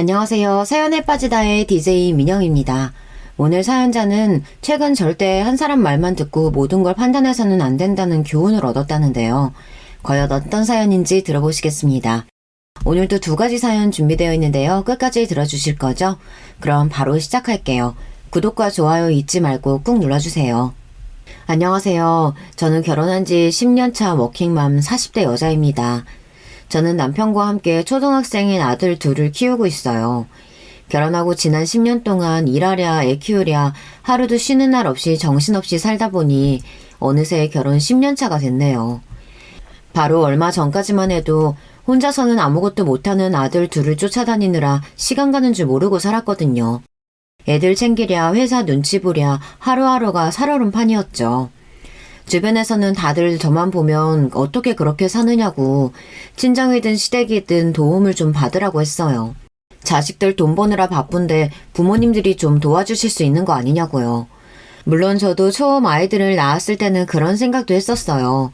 안녕하세요. 사연에 빠지다의 DJ 민영입니다. 오늘 사연자는 최근 절대 한 사람 말만 듣고 모든 걸 판단해서는 안 된다는 교훈을 얻었다는데요. 과연 어떤 사연인지 들어보시겠습니다. 오늘도 2가지 사연 준비되어 있는데요. 끝까지 들어주실 거죠? 그럼 바로 시작할게요. 구독과 좋아요 잊지 말고 꾹 눌러주세요. 안녕하세요. 저는 결혼한 지 10년 차 워킹맘 40대 여자입니다. 저는 남편과 함께 초등학생인 아들 둘을 키우고 있어요. 결혼하고 지난 10년 동안 일하랴 애 키우랴 하루도 쉬는 날 없이 정신없이 살다 보니 어느새 결혼 10년 차가 됐네요. 바로 얼마 전까지만 해도 혼자서는 아무것도 못하는 아들 둘을 쫓아다니느라 시간 가는 줄 모르고 살았거든요. 애들 챙기랴 회사 눈치 보랴 하루하루가 살얼음판이었죠. 주변에서는 다들 저만 보면 어떻게 그렇게 사느냐고 친정이든 시댁이든 도움을 좀 받으라고 했어요. 자식들 돈 버느라 바쁜데 부모님들이 좀 도와주실 수 있는 거 아니냐고요. 물론 저도 처음 아이들을 낳았을 때는 그런 생각도 했었어요.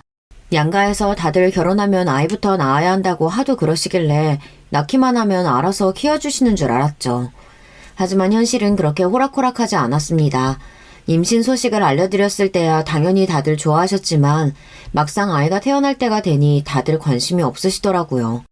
양가에서 다들 결혼하면 아이부터 낳아야 한다고 하도 그러시길래 낳기만 하면 알아서 키워주시는 줄 알았죠. 하지만 현실은 그렇게 호락호락하지 않았습니다. 임신 소식을 알려드렸을 때야 당연히 다들 좋아하셨지만 막상 아이가 태어날 때가 되니 다들 관심이 없으시더라고요.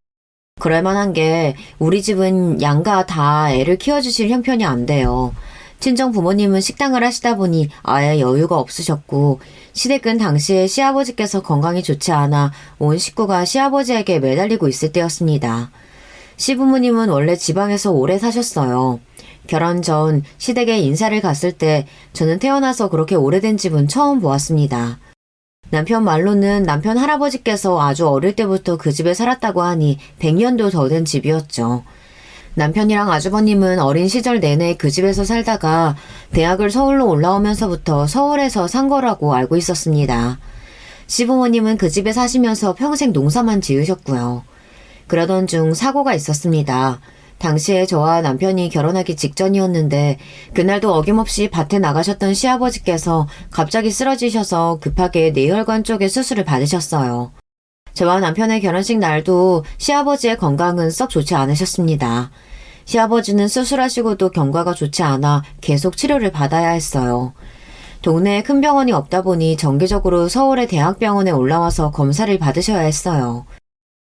그럴만한 게 우리 집은 양가 다 애를 키워주실 형편이 안 돼요. 친정 부모님은 식당을 하시다 보니 아예 여유가 없으셨고 시댁은 당시에 시아버지께서 건강이 좋지 않아 온 식구가 시아버지에게 매달리고 있을 때였습니다. 시부모님은 원래 지방에서 오래 사셨어요. 결혼 전 시댁에 인사를 갔을 때 저는 태어나서 그렇게 오래된 집은 처음 보았습니다. 남편 말로는 남편 할아버지께서 아주 어릴 때부터 그 집에 살았다고 하니 100년도 더 된 집이었죠. 남편이랑 아주버님은 어린 시절 내내 그 집에서 살다가 대학을 서울로 올라오면서부터 서울에서 산 거라고 알고 있었습니다. 시부모님은 그 집에 사시면서 평생 농사만 지으셨고요. 그러던 중 사고가 있었습니다. 당시에 저와 남편이 결혼하기 직전이었는데 그날도 어김없이 밭에 나가셨던 시아버지께서 갑자기 쓰러지셔서 급하게 뇌혈관 쪽에 수술을 받으셨어요. 저와 남편의 결혼식 날도 시아버지의 건강은 썩 좋지 않으셨습니다. 시아버지는 수술하시고도 경과가 좋지 않아 계속 치료를 받아야 했어요. 동네에 큰 병원이 없다 보니 정기적으로 서울의 대학병원에 올라와서 검사를 받으셔야 했어요.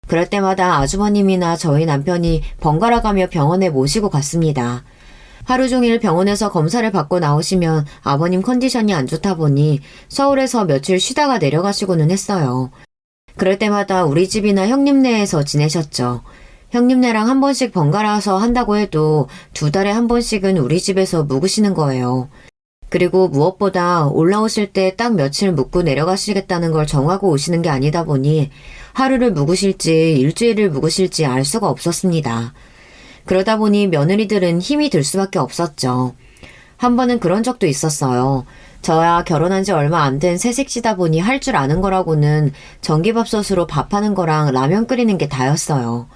그럴 때마다 아주버님이나 저희 남편이 번갈아 가며 병원에 모시고 갔습니다. 하루 종일 병원에서 검사를 받고 나오시면 아버님 컨디션이 안 좋다 보니 서울에서 며칠 쉬다가 내려가시고는 했어요. 그럴 때마다 우리 집이나 형님네에서 지내셨죠. 형님네랑 한 번씩 번갈아서 한다고 해도 2달에 한 번씩은 우리 집에서 묵으시는 거예요. 그리고 무엇보다 올라오실 때 딱 며칠 묵고 내려가시겠다는 걸 정하고 오시는 게 아니다 보니 하루를 묵으실지 일주일을 묵으실지 알 수가 없었습니다. 그러다 보니 며느리들은 힘이 들 수밖에 없었죠. 한 번은 그런 적도 있었어요. 저야 결혼한 지 얼마 안 된 새색시다 보니 할 줄 아는 거라고는 전기밥솥으로 밥하는 거랑 라면 끓이는 게 다였어요.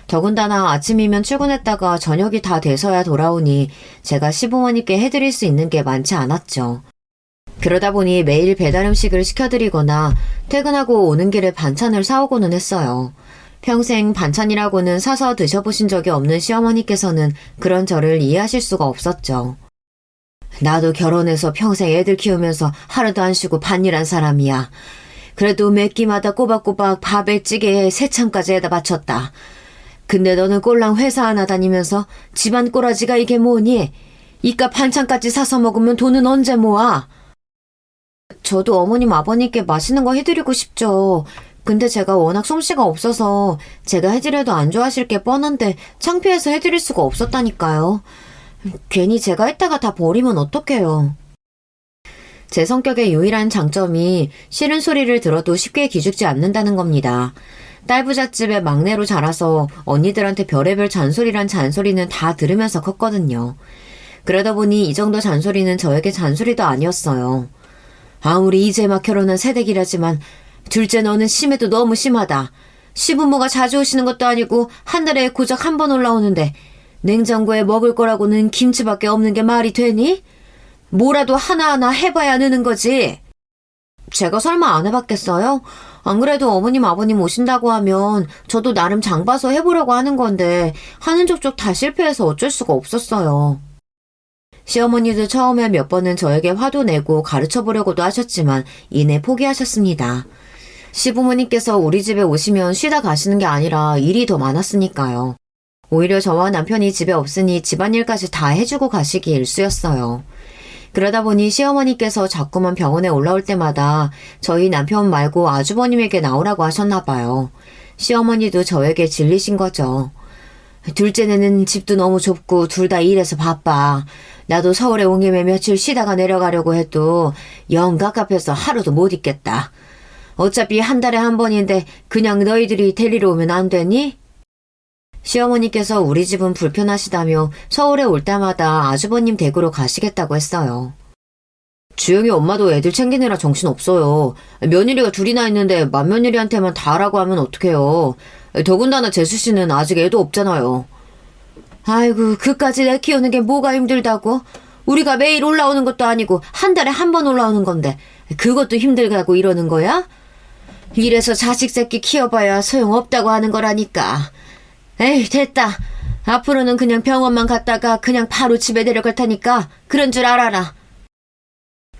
더군다나 아침이면 출근했다가 저녁이 다 돼서야 돌아오니 제가 시부모님께 해드릴 수 있는 게 많지 않았죠. 그러다 보니 매일 배달 음식을 시켜드리거나 퇴근하고 오는 길에 반찬을 사오고는 했어요. 평생 반찬이라고는 사서 드셔보신 적이 없는 시어머니께서는 그런 저를 이해하실 수가 없었죠. 나도 결혼해서 평생 애들 키우면서 하루도 안 쉬고 밭일한 사람이야. 그래도 매 끼마다 꼬박꼬박 밥에 찌개에 새참까지 해다 바쳤다. 근데 너는 꼴랑 회사 하나 다니면서 집안 꼬라지가 이게 뭐니? 이깟 반찬까지 사서 먹으면 돈은 언제 모아? 저도 어머님 아버님께 맛있는 거 해드리고 싶죠. 근데 제가 워낙 솜씨가 없어서 제가 해드려도 안 좋아하실 게 뻔한데 창피해서 해드릴 수가 없었다니까요. 괜히 제가 했다가 다 버리면 어떡해요. 제 성격의 유일한 장점이 싫은 소리를 들어도 쉽게 기죽지 않는다는 겁니다. 딸부잣집의 막내로 자라서 언니들한테 별의별 잔소리란 잔소리는 다 들으면서 컸거든요. 그러다 보니 이 정도 잔소리는 저에게 잔소리도 아니었어요. 아무리 이제 막 결혼한 새댁이라지만 둘째 너는 심해도 너무 심하다. 시부모가 자주 오시는 것도 아니고 한 달에 고작 한 번 올라오는데 냉장고에 먹을 거라고는 김치밖에 없는 게 말이 되니? 뭐라도 하나하나 해봐야 느는 거지. 제가 설마 안 해봤겠어요? 안 그래도 어머님 아버님 오신다고 하면 저도 나름 장 봐서 해보려고 하는 건데 하는 족족 다 실패해서 어쩔 수가 없었어요. 시어머니도 처음에 몇 번은 저에게 화도 내고 가르쳐보려고도 하셨지만 이내 포기하셨습니다. 시부모님께서 우리 집에 오시면 쉬다 가시는 게 아니라 일이 더 많았으니까요. 오히려 저와 남편이 집에 없으니 집안일까지 다 해주고 가시기 일쑤였어요. 그러다 보니 시어머니께서 자꾸만 병원에 올라올 때마다 저희 남편 말고 아주버님에게 나오라고 하셨나 봐요. 시어머니도 저에게 질리신 거죠. 둘째는 집도 너무 좁고 둘 다 일해서 바빠. 나도 서울에 온 김에 며칠 쉬다가 내려가려고 해도 영 갑갑해서 하루도 못 있겠다. 어차피 한 달에 한 번인데 그냥 너희들이 데리러 오면 안 되니? 시어머니께서 우리 집은 불편하시다며 서울에 올 때마다 아주버님 댁으로 가시겠다고 했어요. 주영이 엄마도 애들 챙기느라 정신없어요. 며느리가 둘이나 있는데 맏며느리한테만 다 하라고 하면 어떡해요. 더군다나 재수씨는 아직 애도 없잖아요. 아이고, 그까지 애 키우는 게 뭐가 힘들다고? 우리가 매일 올라오는 것도 아니고 한 달에 한 번 올라오는 건데 그것도 힘들다고 이러는 거야? 이래서 자식 새끼 키워봐야 소용없다고 하는 거라니까. 에이, 됐다. 앞으로는 그냥 병원만 갔다가 그냥 바로 집에 내려갈 테니까 그런 줄 알아라.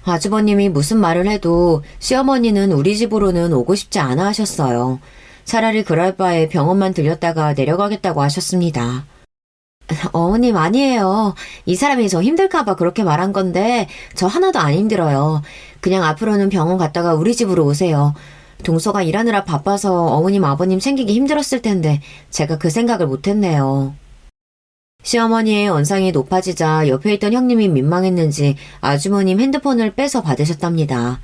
아주버님이 무슨 말을 해도 시어머니는 우리 집으로는 오고 싶지 않아 하셨어요. 차라리 그럴 바에 병원만 들렸다가 내려가겠다고 하셨습니다. 어머님, 아니에요. 이 사람이 저 힘들까봐 그렇게 말한 건데 저 하나도 안 힘들어요. 그냥 앞으로는 병원 갔다가 우리 집으로 오세요. 동서가 일하느라 바빠서 어머님 아버님 챙기기 힘들었을 텐데 제가 그 생각을 못했네요. 시어머니의 언상이 높아지자 옆에 있던 형님이 민망했는지 아주머님 핸드폰을 빼서 받으셨답니다.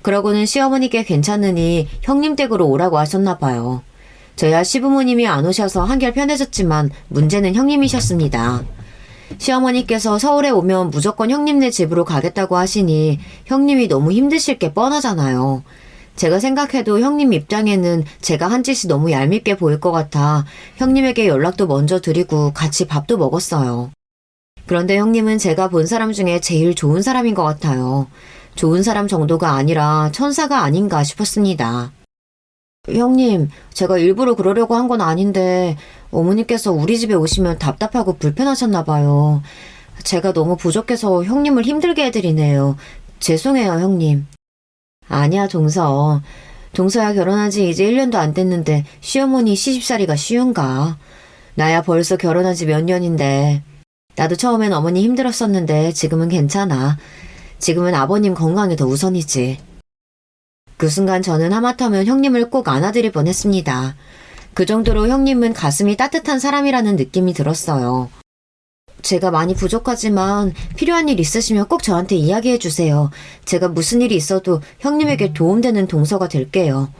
그러고는 시어머니께 괜찮으니 형님 댁으로 오라고 하셨나 봐요. 저야 시부모님이 안 오셔서 한결 편해졌지만 문제는 형님이셨습니다. 시어머니께서 서울에 오면 무조건 형님네 집으로 가겠다고 하시니 형님이 너무 힘드실 게 뻔하잖아요. 제가 생각해도 형님 입장에는 제가 한 짓이 너무 얄밉게 보일 것 같아 형님에게 연락도 먼저 드리고 같이 밥도 먹었어요. 그런데 형님은 제가 본 사람 중에 제일 좋은 사람인 것 같아요. 좋은 사람 정도가 아니라 천사가 아닌가 싶었습니다. 형님, 제가 일부러 그러려고 한 건 아닌데 어머니께서 우리 집에 오시면 답답하고 불편하셨나 봐요. 제가 너무 부족해서 형님을 힘들게 해드리네요. 죄송해요, 형님. 아니야, 동서. 동서야 결혼한 지 이제 1년도 안 됐는데 시어머니 시집살이가 쉬운가. 나야 벌써 결혼한 지 몇 년인데. 나도 처음엔 어머니 힘들었었는데 지금은 괜찮아. 지금은 아버님 건강이 더 우선이지. 그 순간 저는 하마터면 형님을 꼭 안아드릴 뻔했습니다. 그 정도로 형님은 가슴이 따뜻한 사람이라는 느낌이 들었어요. 제가 많이 부족하지만 필요한 일 있으시면 꼭 저한테 이야기해 주세요. 제가 무슨 일이 있어도 형님에게 도움되는 동서가 될게요.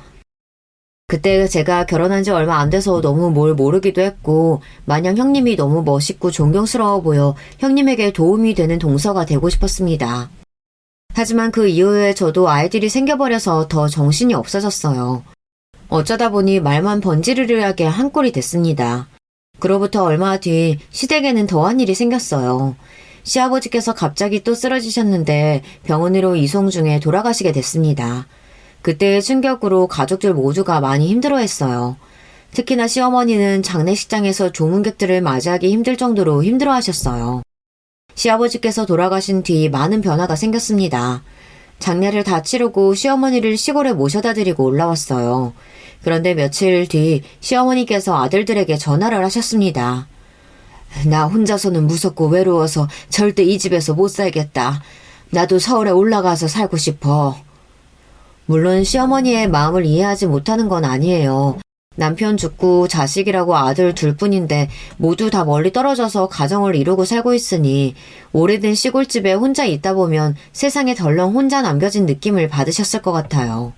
그때 제가 결혼한 지 얼마 안 돼서 너무 뭘 모르기도 했고 마냥 형님이 너무 멋있고 존경스러워 보여 형님에게 도움이 되는 동서가 되고 싶었습니다. 하지만 그 이후에 저도 아이들이 생겨버려서 더 정신이 없어졌어요. 어쩌다 보니 말만 번지르르하게 한 꼴이 됐습니다. 그로부터 얼마 뒤 시댁에는 더한 일이 생겼어요. 시아버지께서 갑자기 또 쓰러지셨는데 병원으로 이송 중에 돌아가시게 됐습니다. 그때의 충격으로 가족들 모두가 많이 힘들어했어요. 특히나 시어머니는 장례식장에서 조문객들을 맞이하기 힘들 정도로 힘들어하셨어요. 시아버지께서 돌아가신 뒤 많은 변화가 생겼습니다. 장례를 다 치르고 시어머니를 시골에 모셔다 드리고 올라왔어요. 그런데 며칠 뒤 시어머니께서 아들들에게 전화를 하셨습니다. 나 혼자서는 무섭고 외로워서 절대 이 집에서 못 살겠다. 나도 서울에 올라가서 살고 싶어. 물론 시어머니의 마음을 이해하지 못하는 건 아니에요. 남편 죽고 자식이라고 아들 둘뿐인데 모두 다 멀리 떨어져서 가정을 이루고 살고 있으니 오래된 시골집에 혼자 있다 보면 세상에 덜렁 혼자 남겨진 느낌을 받으셨을 것 같아요.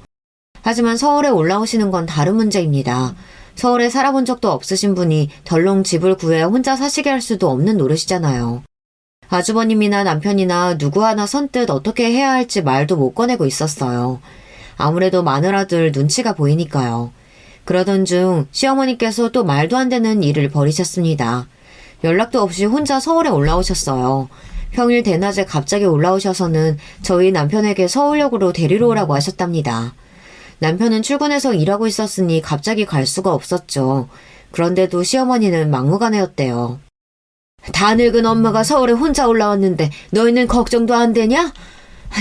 하지만 서울에 올라오시는 건 다른 문제입니다. 서울에 살아본 적도 없으신 분이 덜렁 집을 구해 혼자 사시게 할 수도 없는 노릇이잖아요. 아주버님이나 남편이나 누구 하나 선뜻 어떻게 해야 할지 말도 못 꺼내고 있었어요. 아무래도 마누라들 눈치가 보이니까요. 그러던 중 시어머니께서 또 말도 안 되는 일을 벌이셨습니다. 연락도 없이 혼자 서울에 올라오셨어요. 평일 대낮에 갑자기 올라오셔서는 저희 남편에게 서울역으로 데리러 오라고 하셨답니다. 남편은 출근해서 일하고 있었으니 갑자기 갈 수가 없었죠. 그런데도 시어머니는 막무가내였대요. 다 늙은 엄마가 서울에 혼자 올라왔는데 너희는 걱정도 안 되냐?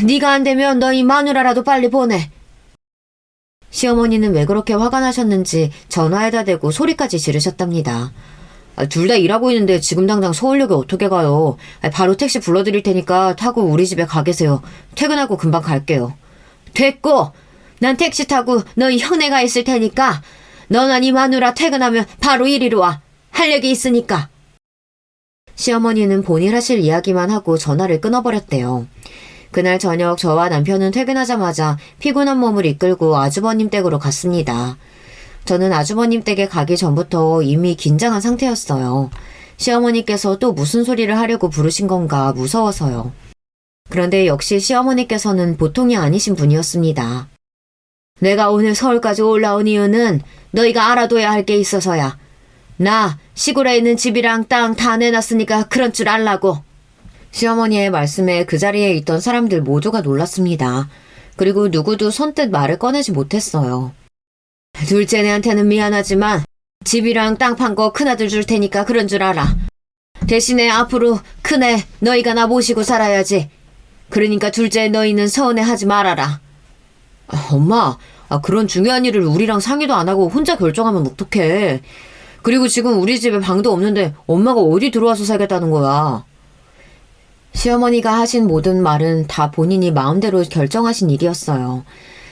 네가 안 되면 너희 마누라라도 빨리 보내. 시어머니는 왜 그렇게 화가 나셨는지 전화에다 대고 소리까지 지르셨답니다. 둘 다 일하고 있는데 지금 당장 서울역에 어떻게 가요? 바로 택시 불러드릴 테니까 타고 우리 집에 가 계세요. 퇴근하고 금방 갈게요. 됐고! 난 택시 타고 너희 형네가 있을 테니까 너나 네 마누라 퇴근하면 바로 이리로 와. 할 얘기 있으니까. 시어머니는 본인 하실 이야기만 하고 전화를 끊어버렸대요. 그날 저녁 저와 남편은 퇴근하자마자 피곤한 몸을 이끌고 아주버님 댁으로 갔습니다. 저는 아주버님 댁에 가기 전부터 이미 긴장한 상태였어요. 시어머니께서 또 무슨 소리를 하려고 부르신 건가 무서워서요. 그런데 역시 시어머니께서는 보통이 아니신 분이었습니다. 내가 오늘 서울까지 올라온 이유는 너희가 알아둬야 할 게 있어서야. 나 시골에 있는 집이랑 땅 다 내놨으니까 그런 줄 알라고. 시어머니의 말씀에 그 자리에 있던 사람들 모두가 놀랐습니다. 그리고 누구도 선뜻 말을 꺼내지 못했어요. 둘째네한테는 미안하지만 집이랑 땅 판 거 큰아들 줄 테니까 그런 줄 알아. 대신에 앞으로 큰애 너희가 나 모시고 살아야지. 그러니까 둘째 너희는 서운해하지 말아라. 엄마, 그런 중요한 일을 우리랑 상의도 안 하고 혼자 결정하면 어떡해. 그리고 지금 우리 집에 방도 없는데 엄마가 어디 들어와서 살겠다는 거야. 시어머니가 하신 모든 말은 다 본인이 마음대로 결정하신 일이었어요.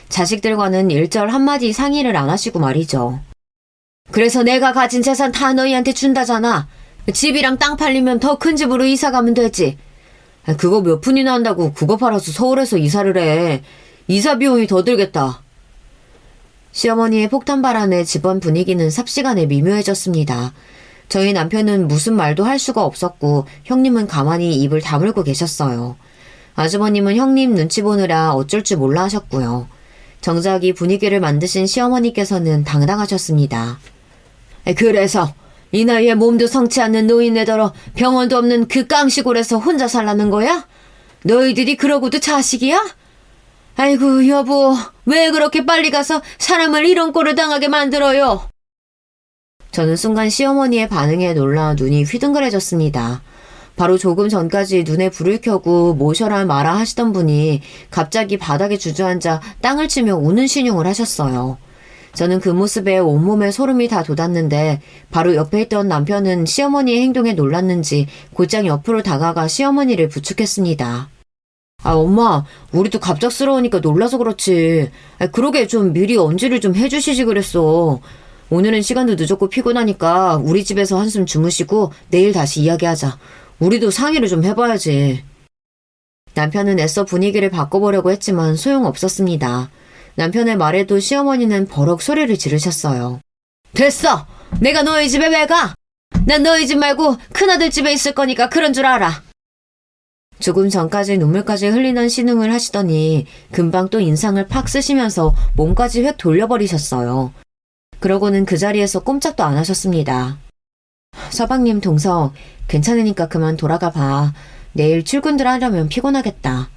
자식들과는 일절 한마디 상의를 안 하시고 말이죠. 그래서 내가 가진 재산 다 너희한테 준다잖아. 집이랑 땅 팔리면 더 큰 집으로 이사 가면 되지. 그거 몇 푼이나 한다고 그거 팔아서 서울에서 이사를 해. 이사 비용이 더 들겠다. 시어머니의 폭탄 발언에 집안 분위기는 삽시간에 미묘해졌습니다. 저희 남편은 무슨 말도 할 수가 없었고 형님은 가만히 입을 다물고 계셨어요. 아주버님은 형님 눈치 보느라 어쩔 줄 몰라 하셨고요. 정작 이 분위기를 만드신 시어머니께서는 당당하셨습니다. 그래서 이 나이에 몸도 성치 않는 노인네더러 병원도 없는 그 깡시골에서 혼자 살라는 거야? 너희들이 그러고도 자식이야? 아이고 여보, 왜 그렇게 빨리 가서 사람을 이런 꼴을 당하게 만들어요? 저는 순간 시어머니의 반응에 놀라 눈이 휘둥그레졌습니다. 바로 조금 전까지 눈에 불을 켜고 모셔라 마라 하시던 분이 갑자기 바닥에 주저앉아 땅을 치며 우는 신용을 하셨어요. 저는 그 모습에 온몸에 소름이 다 돋았는데 바로 옆에 있던 남편은 시어머니의 행동에 놀랐는지 곧장 옆으로 다가가 시어머니를 부축했습니다. 엄마, 우리도 갑작스러우니까 놀라서 그렇지. 그러게 좀 미리 언지를 좀 해주시지 그랬어. 오늘은 시간도 늦었고 피곤하니까 우리 집에서 한숨 주무시고 내일 다시 이야기하자. 우리도 상의를 좀 해봐야지. 남편은 애써 분위기를 바꿔보려고 했지만 소용없었습니다. 남편의 말에도 시어머니는 버럭 소리를 지르셨어요. 됐어! 내가 너희 집에 왜 가? 난 너희 집 말고 큰아들 집에 있을 거니까 그런 줄 알아. 조금 전까지 눈물까지 흘리는 신음을 하시더니 금방 또 인상을 팍 쓰시면서 몸까지 획 돌려버리셨어요. 그러고는 그 자리에서 꼼짝도 안 하셨습니다. 서방님 동서, 괜찮으니까 그만 돌아가 봐. 내일 출근들 하려면 피곤하겠다.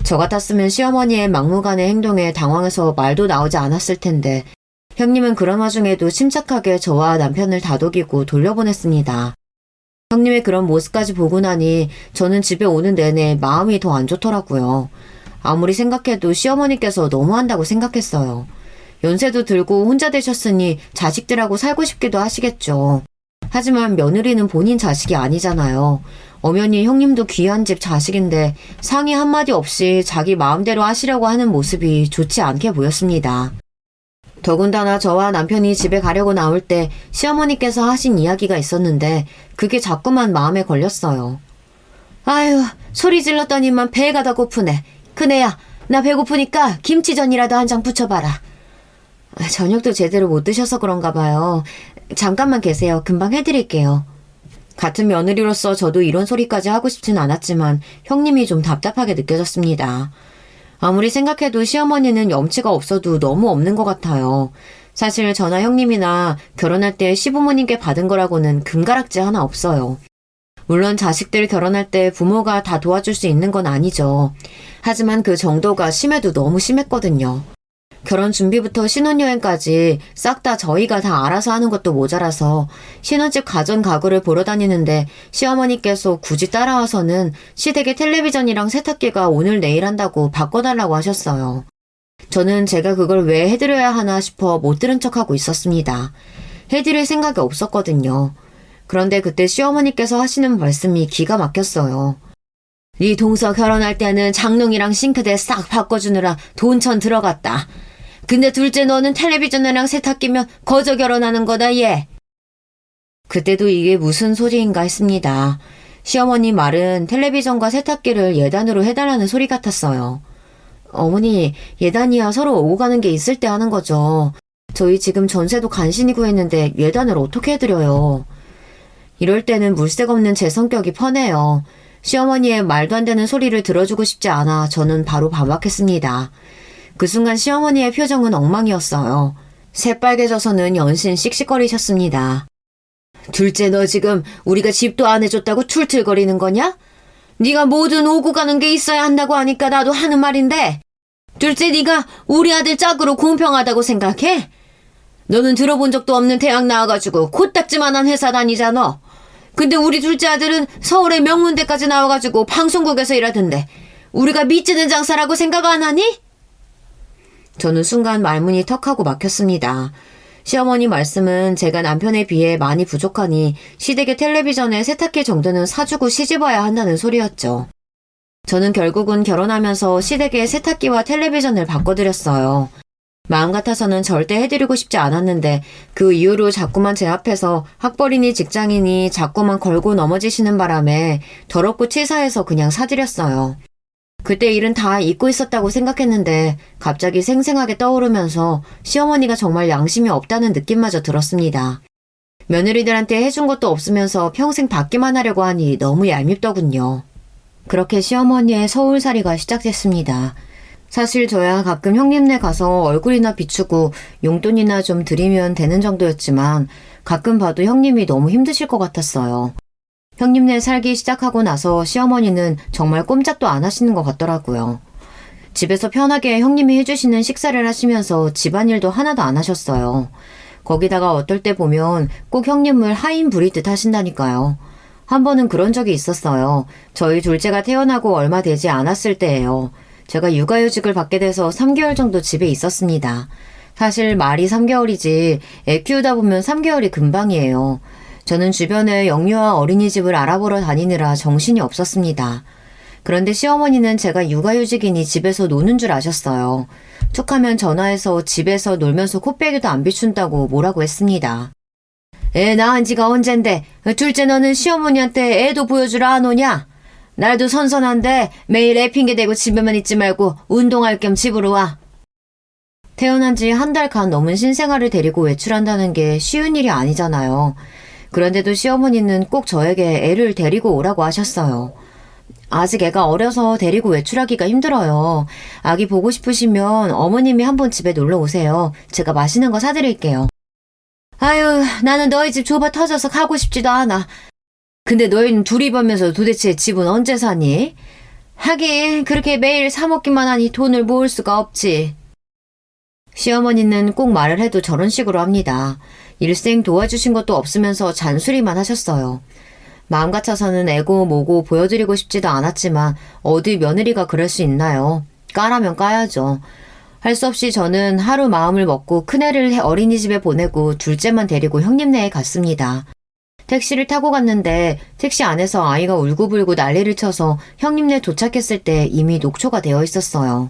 저 같았으면 시어머니의 막무가내 행동에 당황해서 말도 나오지 않았을 텐데 형님은 그런 와중에도 침착하게 저와 남편을 다독이고 돌려보냈습니다. 형님의 그런 모습까지 보고 나니 저는 집에 오는 내내 마음이 더 안 좋더라고요. 아무리 생각해도 시어머니께서 너무한다고 생각했어요. 연세도 들고 혼자 되셨으니 자식들하고 살고 싶기도 하시겠죠. 하지만 며느리는 본인 자식이 아니잖아요. 엄연히 형님도 귀한 집 자식인데 상의 한마디 없이 자기 마음대로 하시려고 하는 모습이 좋지 않게 보였습니다. 더군다나 저와 남편이 집에 가려고 나올 때 시어머니께서 하신 이야기가 있었는데 그게 자꾸만 마음에 걸렸어요. 아유, 소리 질렀더니만 배가 다 고프네. 큰애야, 나 배고프니까 김치전이라도 한 장 부쳐봐라. 저녁도 제대로 못 드셔서 그런가 봐요. 잠깐만 계세요. 금방 해드릴게요. 같은 며느리로서 저도 이런 소리까지 하고 싶진 않았지만 형님이 좀 답답하게 느껴졌습니다. 아무리 생각해도 시어머니는 염치가 없어도 너무 없는 것 같아요. 사실 저나 형님이나 결혼할 때 시부모님께 받은 거라고는 금가락지 하나 없어요. 물론 자식들 결혼할 때 부모가 다 도와줄 수 있는 건 아니죠. 하지만 그 정도가 심해도 너무 심했거든요. 결혼 준비부터 신혼여행까지 싹 다 저희가 다 알아서 하는 것도 모자라서 신혼집 가전 가구를 보러 다니는데 시어머니께서 굳이 따라와서는 시댁에 텔레비전이랑 세탁기가 오늘 내일 한다고 바꿔달라고 하셨어요. 저는 제가 그걸 왜 해드려야 하나 싶어 못 들은 척하고 있었습니다. 해드릴 생각이 없었거든요. 그런데 그때 시어머니께서 하시는 말씀이 기가 막혔어요. 네 동서 결혼할 때는 장롱이랑 싱크대 싹 바꿔주느라 돈천 들어갔다. 근데 둘째 너는 텔레비전이랑 세탁기면 거저 결혼하는 거다 얘. 그때도 이게 무슨 소리인가 했습니다. 시어머니 말은 텔레비전과 세탁기를 예단으로 해달라는 소리 같았어요. 어머니, 예단이야 서로 오고 가는 게 있을 때 하는 거죠. 저희 지금 전세도 간신히 구했는데 예단을 어떻게 해드려요. 이럴 때는 물색 없는 제 성격이 편해요. 시어머니의 말도 안 되는 소리를 들어주고 싶지 않아 저는 바로 반박했습니다. 그 순간 시어머니의 표정은 엉망이었어요. 새빨개져서는 연신 씩씩거리셨습니다. 둘째 너 지금 우리가 집도 안 해줬다고 툴툴거리는 거냐? 네가 뭐든 오고 가는 게 있어야 한다고 하니까 나도 하는 말인데 둘째 네가 우리 아들 짝으로 공평하다고 생각해? 너는 들어본 적도 없는 대학 나와가지고 코딱지만한 회사 다니잖아. 근데 우리 둘째 아들은 서울의 명문대까지 나와가지고 방송국에서 일하던데 우리가 미치는 장사라고 생각 안 하니? 저는 순간 말문이 턱하고 막혔습니다. 시어머니 말씀은 제가 남편에 비해 많이 부족하니 시댁의 텔레비전에 세탁기 정도는 사주고 시집와야 한다는 소리였죠. 저는 결국은 결혼하면서 시댁에 세탁기와 텔레비전을 바꿔드렸어요. 마음 같아서는 절대 해드리고 싶지 않았는데 그 이후로 자꾸만 제 앞에서 학벌이니 직장인이 자꾸만 걸고 넘어지시는 바람에 더럽고 치사해서 그냥 사드렸어요. 그때 일은 다 잊고 있었다고 생각했는데 갑자기 생생하게 떠오르면서 시어머니가 정말 양심이 없다는 느낌마저 들었습니다. 며느리들한테 해준 것도 없으면서 평생 받기만 하려고 하니 너무 얄밉더군요. 그렇게 시어머니의 서울살이가 시작됐습니다. 사실 저야 가끔 형님네 가서 얼굴이나 비추고 용돈이나 좀 드리면 되는 정도였지만 가끔 봐도 형님이 너무 힘드실 것 같았어요. 형님네 살기 시작하고 나서 시어머니는 정말 꼼짝도 안 하시는 것 같더라고요. 집에서 편하게 형님이 해주시는 식사를 하시면서 집안일도 하나도 안 하셨어요. 거기다가 어떨 때 보면 꼭 형님을 하인 부리듯 하신다니까요. 한 번은 그런 적이 있었어요. 저희 둘째가 태어나고 얼마 되지 않았을 때예요. 제가 육아휴직을 받게 돼서 3개월 정도 집에 있었습니다. 사실 말이 3개월이지 애 키우다 보면 3개월이 금방이에요. 저는 주변에 영유아 어린이집을 알아보러 다니느라 정신이 없었습니다. 그런데 시어머니는 제가 육아휴직이니 집에서 노는 줄 아셨어요. 툭하면 전화해서 집에서 놀면서 코빼기도 안 비춘다고 뭐라고 했습니다. 애 낳은 지가 언젠데 둘째 너는 시어머니한테 애도 보여주라 안 오냐? 날도 선선한데 매일 애 핑계대고 집에만 있지 말고 운동할 겸 집으로 와. 태어난 지 한 달 간 넘은 신생아를 데리고 외출한다는 게 쉬운 일이 아니잖아요. 그런데도 시어머니는 꼭 저에게 애를 데리고 오라고 하셨어요. 아직 애가 어려서 데리고 외출하기가 힘들어요. 아기 보고 싶으시면 어머님이 한번 집에 놀러 오세요. 제가 맛있는 거 사드릴게요. 아유, 나는 너희 집 좁아 터져서 가고 싶지도 않아. 근데 너희는 둘이 벌면서 도대체 집은 언제 사니? 하긴 그렇게 매일 사 먹기만 하니 돈을 모을 수가 없지. 시어머니는 꼭 말을 해도 저런 식으로 합니다. 일생 도와주신 것도 없으면서 잔소리만 하셨어요. 마음 같아서는 애고 뭐고 보여드리고 싶지도 않았지만 어디 며느리가 그럴 수 있나요? 까라면 까야죠. 할 수 없이 저는 하루 마음을 먹고 큰애를 어린이집에 보내고 둘째만 데리고 형님네에 갔습니다. 택시를 타고 갔는데 택시 안에서 아이가 울고불고 난리를 쳐서 형님네 도착했을 때 이미 녹초가 되어 있었어요.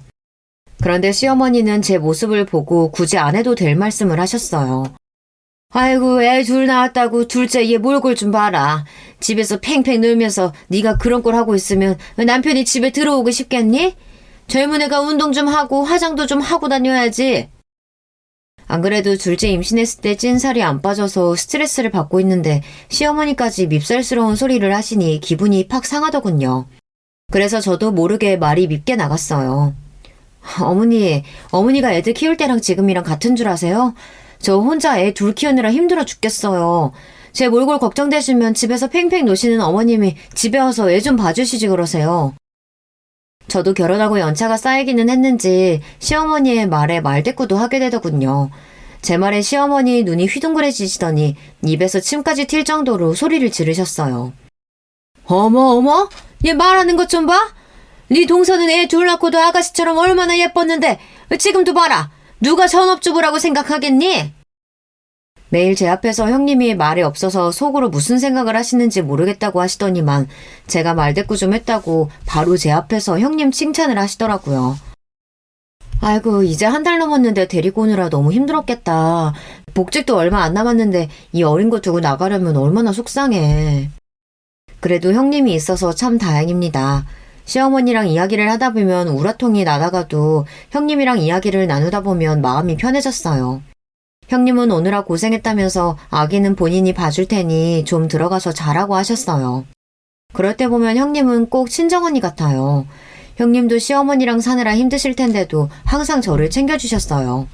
그런데 시어머니는 제 모습을 보고 굳이 안 해도 될 말씀을 하셨어요. 아이고 애 둘 낳았다고 둘째 얘 몰골 좀 봐라. 집에서 팽팽 놀면서 네가 그런 꼴 하고 있으면 남편이 집에 들어오고 싶겠니? 젊은 애가 운동 좀 하고 화장도 좀 하고 다녀야지. 안 그래도 둘째 임신했을 때 찐살이 안 빠져서 스트레스를 받고 있는데 시어머니까지 밉살스러운 소리를 하시니 기분이 팍 상하더군요. 그래서 저도 모르게 말이 밉게 나갔어요. 어머니가 애들 키울 때랑 지금이랑 같은 줄 아세요? 저 혼자 애 둘 키우느라 힘들어 죽겠어요. 제 몰골 걱정되시면 집에서 팽팽 노시는 어머님이 집에 와서 애 좀 봐주시지 그러세요. 저도 결혼하고 연차가 쌓이기는 했는지 시어머니의 말에 말대꾸도 하게 되더군요. 제 말에 시어머니 눈이 휘둥그레지시더니 입에서 침까지 튈 정도로 소리를 지르셨어요. 어머, 얘 말하는 것 좀 봐? 네 동서는 애 둘 낳고도 아가씨처럼 얼마나 예뻤는데 지금도 봐라. 누가 전업주부라고 생각하겠니? 매일 제 앞에서 형님이 말이 없어서 속으로 무슨 생각을 하시는지 모르겠다고 하시더니만 제가 말대꾸 좀 했다고 바로 제 앞에서 형님 칭찬을 하시더라고요. 아이고, 이제 한 달 넘었는데 데리고 오느라 너무 힘들었겠다. 복직도 얼마 안 남았는데 이 어린 거 두고 나가려면 얼마나 속상해. 그래도 형님이 있어서 참 다행입니다. 시어머니랑 이야기를 하다 보면 우라통이 나다가도 형님이랑 이야기를 나누다 보면 마음이 편해졌어요. 형님은 오느라 고생했다면서 아기는 본인이 봐줄 테니 좀 들어가서 자라고 하셨어요. 그럴 때 보면 형님은 꼭 친정언니 같아요. 형님도 시어머니랑 사느라 힘드실 텐데도 항상 저를 챙겨주셨어요.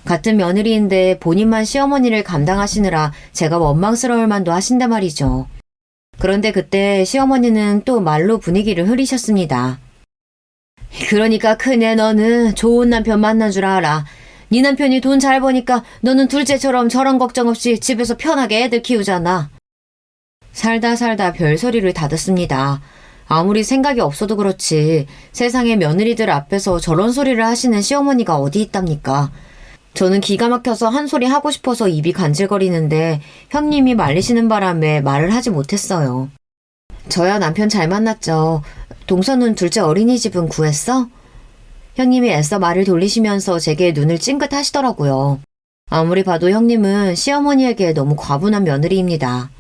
같은 며느리인데 본인만 시어머니를 감당하시느라 제가 원망스러울 만도 하신단 말이죠. 그런데 그때 시어머니는 또 말로 분위기를 흐리셨습니다. 그러니까 큰애 너는 좋은 남편 만난 줄 알아. 네 남편이 돈 잘 버니까 너는 둘째처럼 저런 걱정 없이 집에서 편하게 애들 키우잖아. 살다 별소리를 다 듣습니다. 아무리 생각이 없어도 그렇지 세상에 며느리들 앞에서 저런 소리를 하시는 시어머니가 어디 있답니까? 저는 기가 막혀서 한 소리 하고 싶어서 입이 간질거리는데 형님이 말리시는 바람에 말을 하지 못했어요. 저야 남편 잘 만났죠. 동서는 둘째 어린이집은 구했어? 형님이 애써 말을 돌리시면서 제게 눈을 찡긋하시더라고요. 아무리 봐도 형님은 시어머니에게 너무 과분한 며느리입니다.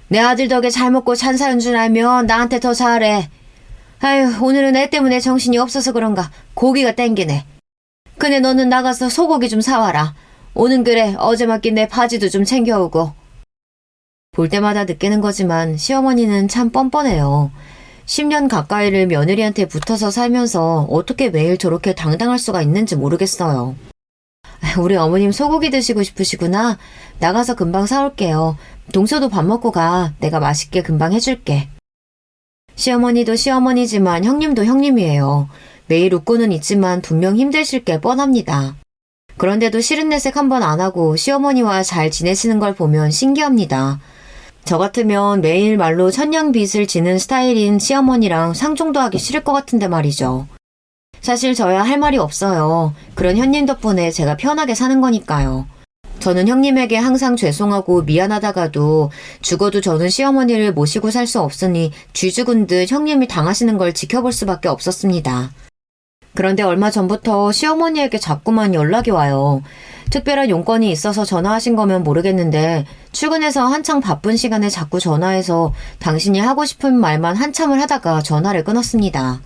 내 아들 덕에 잘 먹고 찬 사연 줄 알면 나한테 더 잘해. 아휴, 오늘은 애 때문에 정신이 없어서 그런가 고기가 땡기네. 근데 너는 나가서 소고기 좀 사와라. 오는 길에 어제 맡긴 내 바지도 좀 챙겨오고. 볼 때마다 느끼는 거지만 시어머니는 참 뻔뻔해요. 10년 가까이를 며느리한테 붙어서 살면서 어떻게 매일 저렇게 당당할 수가 있는지 모르겠어요. 우리 어머님 소고기 드시고 싶으시구나. 나가서 금방 사올게요. 동서도 밥 먹고 가. 내가 맛있게 금방 해줄게. 시어머니도 시어머니지만 형님도 형님이에요. 매일 웃고는 있지만 분명 힘드실 게 뻔합니다. 그런데도 싫은 내색 한 번 안 하고 시어머니와 잘 지내시는 걸 보면 신기합니다. 저 같으면 매일 말로 천냥빚을 지는 스타일인 시어머니랑 상종도 하기 싫을 것 같은데 말이죠. 사실 저야 할 말이 없어요. 그런 형님 덕분에 제가 편하게 사는 거니까요. 저는 형님에게 항상 죄송하고 미안하다가도 죽어도 저는 시어머니를 모시고 살 수 없으니 쥐 죽은 듯 형님이 당하시는 걸 지켜볼 수밖에 없었습니다. 그런데 얼마 전부터 시어머니에게 자꾸만 연락이 와요. 특별한 용건이 있어서 전화하신 거면 모르겠는데 출근해서 한창 바쁜 시간에 자꾸 전화해서 당신이 하고 싶은 말만 한참을 하다가 전화를 끊었습니다.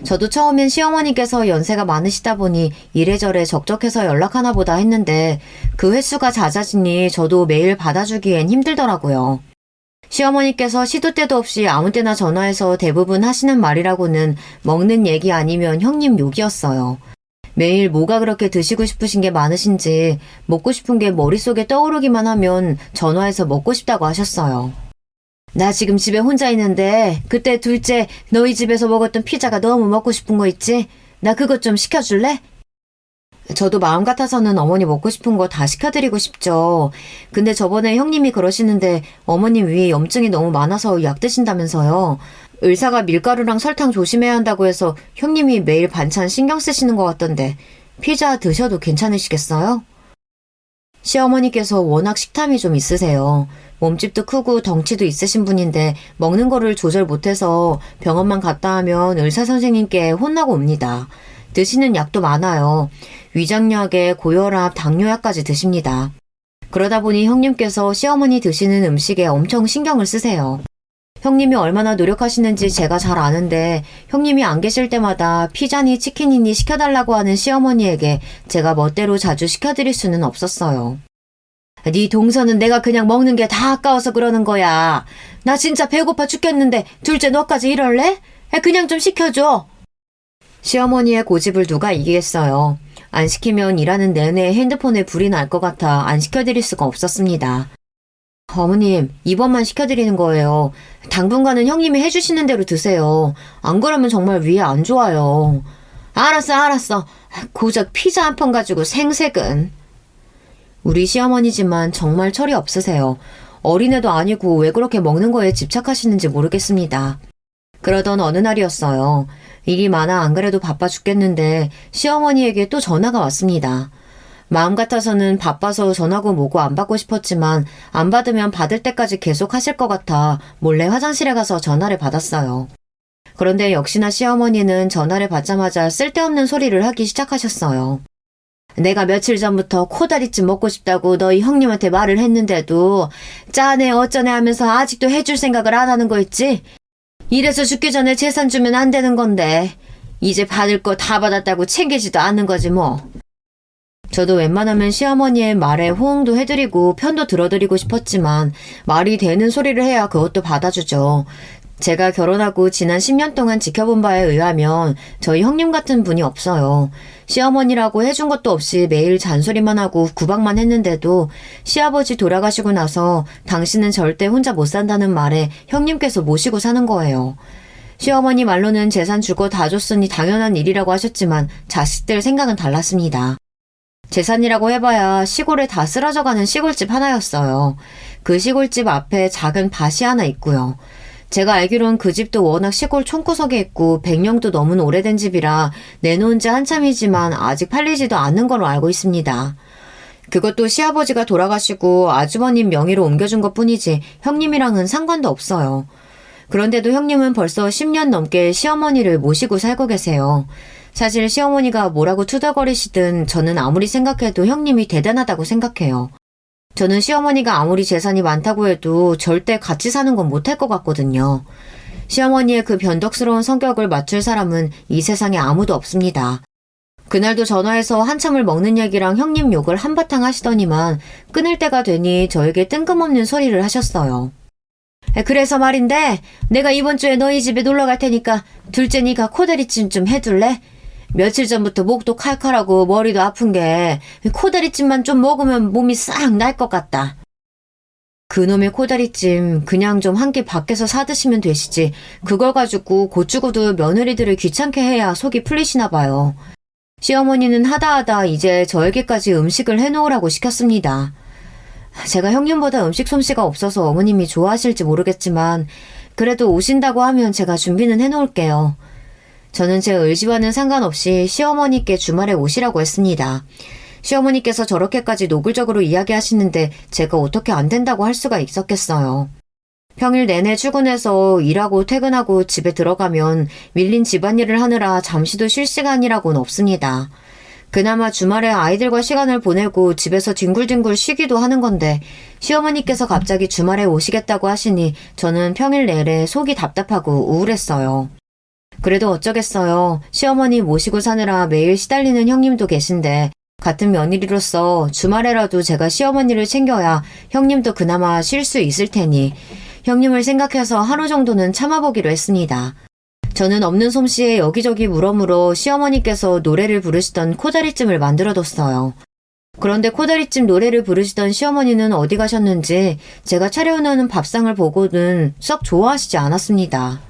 저도 처음엔 시어머니께서 연세가 많으시다 보니 이래저래 적적해서 연락하나 보다 했는데 그 횟수가 잦아지니 저도 매일 받아주기엔 힘들더라고요. 시어머니께서 시도 때도 없이 아무 때나 전화해서 대부분 하시는 말이라고는 먹는 얘기 아니면 형님 욕이었어요. 매일 뭐가 그렇게 드시고 싶으신 게 많으신지 먹고 싶은 게 머릿속에 떠오르기만 하면 전화해서 먹고 싶다고 하셨어요. 나 지금 집에 혼자 있는데 그때 둘째 너희 집에서 먹었던 피자가 너무 먹고 싶은 거 있지? 나 그것 좀 시켜줄래? 저도 마음 같아서는 어머니 먹고 싶은 거 다 시켜드리고 싶죠. 근데 저번에 형님이 그러시는데 어머님 위에 염증이 너무 많아서 약 드신다면서요. 의사가 밀가루랑 설탕 조심해야 한다고 해서 형님이 매일 반찬 신경 쓰시는 것 같던데 피자 드셔도 괜찮으시겠어요? 시어머니께서 워낙 식탐이 좀 있으세요. 몸집도 크고 덩치도 있으신 분인데 먹는 거를 조절 못해서 병원만 갔다 하면 의사 선생님께 혼나고 옵니다. 드시는 약도 많아요. 위장약에 고혈압, 당뇨약까지 드십니다. 그러다 보니 형님께서 시어머니 드시는 음식에 엄청 신경을 쓰세요. 형님이 얼마나 노력하시는지 제가 잘 아는데 형님이 안 계실 때마다 피자니 치킨이니 시켜달라고 하는 시어머니에게 제가 멋대로 자주 시켜드릴 수는 없었어요. 네 동서는 내가 그냥 먹는 게 다 아까워서 그러는 거야. 나 진짜 배고파 죽겠는데 둘째 너까지 이럴래? 그냥 좀 시켜줘. 시어머니의 고집을 누가 이기겠어요. 안 시키면 일하는 내내 핸드폰에 불이 날 것 같아 안 시켜드릴 수가 없었습니다. 어머님, 이번만 시켜드리는 거예요. 당분간은 형님이 해주시는 대로 드세요. 안 그러면 정말 위에 안 좋아요. 알았어. 고작 피자 한 판 가지고 생색은. 우리 시어머니지만 정말 철이 없으세요. 어린애도 아니고 왜 그렇게 먹는 거에 집착하시는지 모르겠습니다. 그러던 어느 날이었어요. 일이 많아 안 그래도 바빠 죽겠는데 시어머니에게 또 전화가 왔습니다. 마음 같아서는 바빠서 전화고 뭐고 안 받고 싶었지만 안 받으면 받을 때까지 계속 하실 것 같아 몰래 화장실에 가서 전화를 받았어요. 그런데 역시나 시어머니는 전화를 받자마자 쓸데없는 소리를 하기 시작하셨어요. 내가 며칠 전부터 코다리찜 먹고 싶다고 너희 형님한테 말을 했는데도 짜네 어쩌네 하면서 아직도 해줄 생각을 안 하는 거 있지? 이래서 죽기 전에 재산 주면 안 되는 건데 이제 받을 거 다 받았다고 챙기지도 않는 거지 뭐. 저도 웬만하면 시어머니의 말에 호응도 해드리고 편도 들어드리고 싶었지만 말이 되는 소리를 해야 그것도 받아주죠. 제가 결혼하고 지난 10년 동안 지켜본 바에 의하면 저희 형님 같은 분이 없어요. 시어머니라고 해준 것도 없이 매일 잔소리만 하고 구박만 했는데도 시아버지 돌아가시고 나서 당신은 절대 혼자 못 산다는 말에 형님께서 모시고 사는 거예요. 시어머니 말로는 재산 줄 거 다 줬으니 당연한 일이라고 하셨지만 자식들 생각은 달랐습니다. 재산이라고 해봐야 시골에 다 쓰러져가는 시골집 하나였어요. 그 시골집 앞에 작은 밭이 하나 있고요. 제가 알기론 그 집도 워낙 시골 촌구석에 있고 100년도 넘은 오래된 집이라 내놓은 지 한참이지만 아직 팔리지도 않는 걸로 알고 있습니다. 그것도 시아버지가 돌아가시고 아주버님 명의로 옮겨준 것 뿐이지 형님이랑은 상관도 없어요. 그런데도 형님은 벌써 10년 넘게 시어머니를 모시고 살고 계세요. 사실 시어머니가 뭐라고 투덜거리시든 저는 아무리 생각해도 형님이 대단하다고 생각해요. 저는 시어머니가 아무리 재산이 많다고 해도 절대 같이 사는 건 못할 것 같거든요. 시어머니의 그 변덕스러운 성격을 맞출 사람은 이 세상에 아무도 없습니다. 그날도 전화해서 한참을 먹는 얘기랑 형님 욕을 한바탕 하시더니만 끊을 때가 되니 저에게 뜬금없는 소리를 하셨어요. 그래서 말인데 내가 이번 주에 너희 집에 놀러 갈 테니까 둘째 네가 코다리찜 좀 해둘래? 며칠 전부터 목도 칼칼하고 머리도 아픈 게 코다리찜만 좀 먹으면 몸이 싹 날 것 같다. 그놈의 코다리찜 그냥 좀 한 끼 밖에서 사 드시면 되시지 그걸 가지고 고추고도 며느리들을 귀찮게 해야 속이 풀리시나 봐요. 시어머니는 하다하다 이제 저에게까지 음식을 해놓으라고 시켰습니다. 제가 형님보다 음식 솜씨가 없어서 어머님이 좋아하실지 모르겠지만 그래도 오신다고 하면 제가 준비는 해놓을게요. 저는 제 의지와는 상관없이 시어머니께 주말에 오시라고 했습니다. 시어머니께서 저렇게까지 노골적으로 이야기하시는데 제가 어떻게 안 된다고 할 수가 있었겠어요. 평일 내내 출근해서 일하고 퇴근하고 집에 들어가면 밀린 집안일을 하느라 잠시도 쉴 시간이라고는 없습니다. 그나마 주말에 아이들과 시간을 보내고 집에서 뒹굴뒹굴 쉬기도 하는 건데 시어머니께서 갑자기 주말에 오시겠다고 하시니 저는 평일 내내 속이 답답하고 우울했어요. 그래도 어쩌겠어요. 시어머니 모시고 사느라 매일 시달리는 형님도 계신데 같은 며느리로서 주말에라도 제가 시어머니를 챙겨야 형님도 그나마 쉴 수 있을 테니 형님을 생각해서 하루 정도는 참아보기로 했습니다. 저는 없는 솜씨에 여기저기 물어물어 시어머니께서 노래를 부르시던 코다리찜을 만들어뒀어요. 그런데 코다리찜 노래를 부르시던 시어머니는 어디 가셨는지 제가 차려놓은 밥상을 보고는 썩 좋아하시지 않았습니다.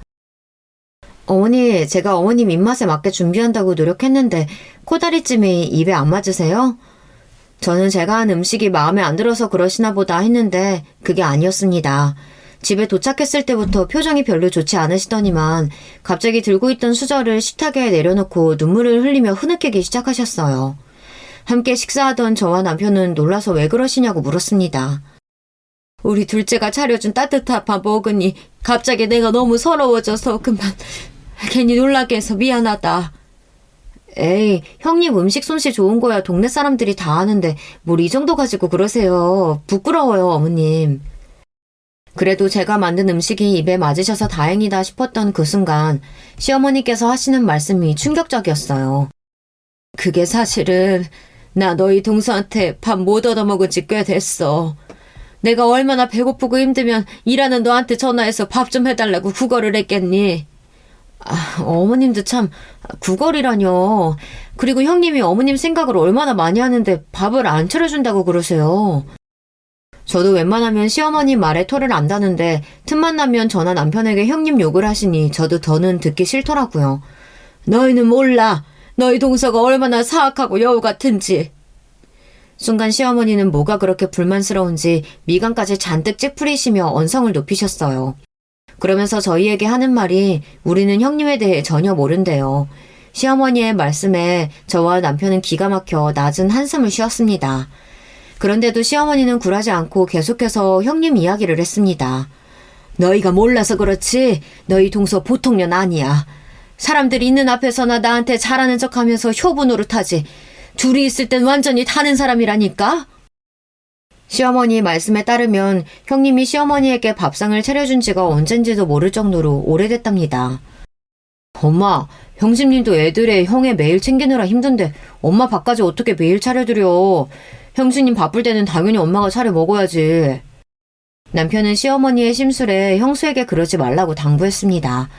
어머니, 제가 어머님 입맛에 맞게 준비한다고 노력했는데 코다리찜이 입에 안 맞으세요? 저는 제가 한 음식이 마음에 안 들어서 그러시나 보다 했는데 그게 아니었습니다. 집에 도착했을 때부터 표정이 별로 좋지 않으시더니만 갑자기 들고 있던 수저를 식탁에 내려놓고 눈물을 흘리며 흐느끼기 시작하셨어요. 함께 식사하던 저와 남편은 놀라서 왜 그러시냐고 물었습니다. 우리 둘째가 차려준 따뜻한 밥 먹으니 갑자기 내가 너무 서러워져서 그만 괜히 놀라게 해서 미안하다. 에이, 형님 음식 솜씨 좋은 거야 동네 사람들이 다 아는데 뭘 이 정도 가지고 그러세요. 부끄러워요, 어머님. 그래도 제가 만든 음식이 입에 맞으셔서 다행이다 싶었던 그 순간 시어머니께서 하시는 말씀이 충격적이었어요. 그게 사실은 나 너희 동서한테 밥 못 얻어먹은 지 꽤 됐어. 내가 얼마나 배고프고 힘들면 일하는 너한테 전화해서 밥 좀 해달라고 구걸을 했겠니? 어머님도 참 구걸이라뇨. 그리고 형님이 어머님 생각을 얼마나 많이 하는데 밥을 안 차려준다고 그러세요. 저도 웬만하면 시어머니 말에 토를 안 다는데 틈만 나면 저나 남편에게 형님 욕을 하시니 저도 더는 듣기 싫더라고요. 너희는 몰라. 너희 동서가 얼마나 사악하고 여우 같은지. 순간 시어머니는 뭐가 그렇게 불만스러운지 미간까지 잔뜩 찌푸리시며 언성을 높이셨어요. 그러면서 저희에게 하는 말이 우리는 형님에 대해 전혀 모른대요. 시어머니의 말씀에 저와 남편은 기가 막혀 낮은 한숨을 쉬었습니다. 그런데도 시어머니는 굴하지 않고 계속해서 형님 이야기를 했습니다. 너희가 몰라서 그렇지 너희 동서 보통 년 아니야. 사람들이 있는 앞에서나 나한테 잘하는 척하면서 효부 노릇하지. 둘이 있을 땐 완전히 다른 사람이라니까? 시어머니 말씀에 따르면 형님이 시어머니에게 밥상을 차려준 지가 언젠지도 모를 정도로 오래됐답니다. 엄마, 형수님도 애들의 형에 매일 챙기느라 힘든데 엄마 밥까지 어떻게 매일 차려드려. 형수님 바쁠 때는 당연히 엄마가 차려 먹어야지. 남편은 시어머니의 심술에 형수에게 그러지 말라고 당부했습니다.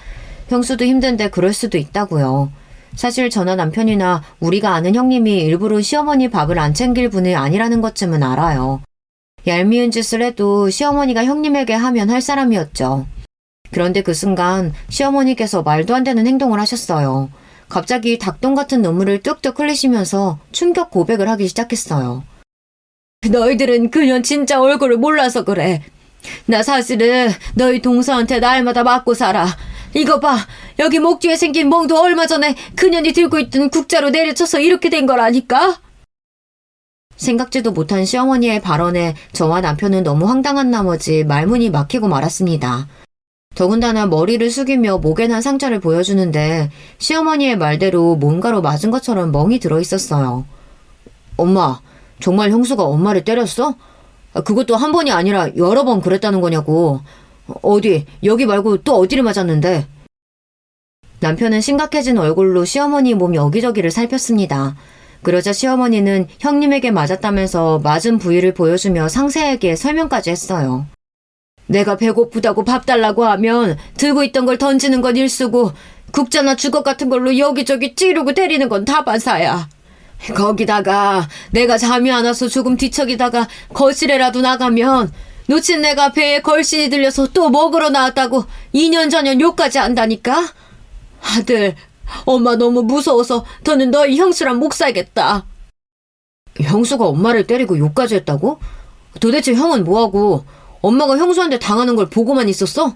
형수도 힘든데 그럴 수도 있다고요. 사실 저나 남편이나 우리가 아는 형님이 일부러 시어머니 밥을 안 챙길 분이 아니라는 것쯤은 알아요. 얄미운 짓을 해도 시어머니가 형님에게 하면 할 사람이었죠. 그런데 그 순간 시어머니께서 말도 안 되는 행동을 하셨어요. 갑자기 닭똥 같은 눈물을 뚝뚝 흘리시면서 충격 고백을 하기 시작했어요. 너희들은 그년 진짜 얼굴을 몰라서 그래. 나 사실은 너희 동서한테 날마다 맞고 살아. 이거 봐. 여기 목 뒤에 생긴 멍도 얼마 전에 그년이 들고 있던 국자로 내려쳐서 이렇게 된 거라니까? 생각지도 못한 시어머니의 발언에 저와 남편은 너무 황당한 나머지 말문이 막히고 말았습니다. 더군다나 머리를 숙이며 목에 난 상처를 보여주는데 시어머니의 말대로 뭔가로 맞은 것처럼 멍이 들어있었어요. 엄마, 정말 형수가 엄마를 때렸어? 그것도 한 번이 아니라 여러 번 그랬다는 거냐고. 어디, 여기 말고 또 어디를 맞았는데? 남편은 심각해진 얼굴로 시어머니 몸 여기저기를 살폈습니다. 그러자 시어머니는 형님에게 맞았다면서 맞은 부위를 보여주며 상세하게 설명까지 했어요. 내가 배고프다고 밥 달라고 하면 들고 있던 걸 던지는 건 일수고 국자나 주걱 같은 걸로 여기저기 찌르고 때리는 건 다반사야. 거기다가 내가 잠이 안 와서 조금 뒤척이다가 거실에라도 나가면 놓친 내가 배에 걸신이 들려서 또 먹으러 나왔다고 2년 전년 욕까지 한다니까? 아들, 엄마 너무 무서워서 더는 너희 형수랑 못 살겠다. 형수가 엄마를 때리고 욕까지 했다고? 도대체 형은 뭐하고 엄마가 형수한테 당하는 걸 보고만 있었어?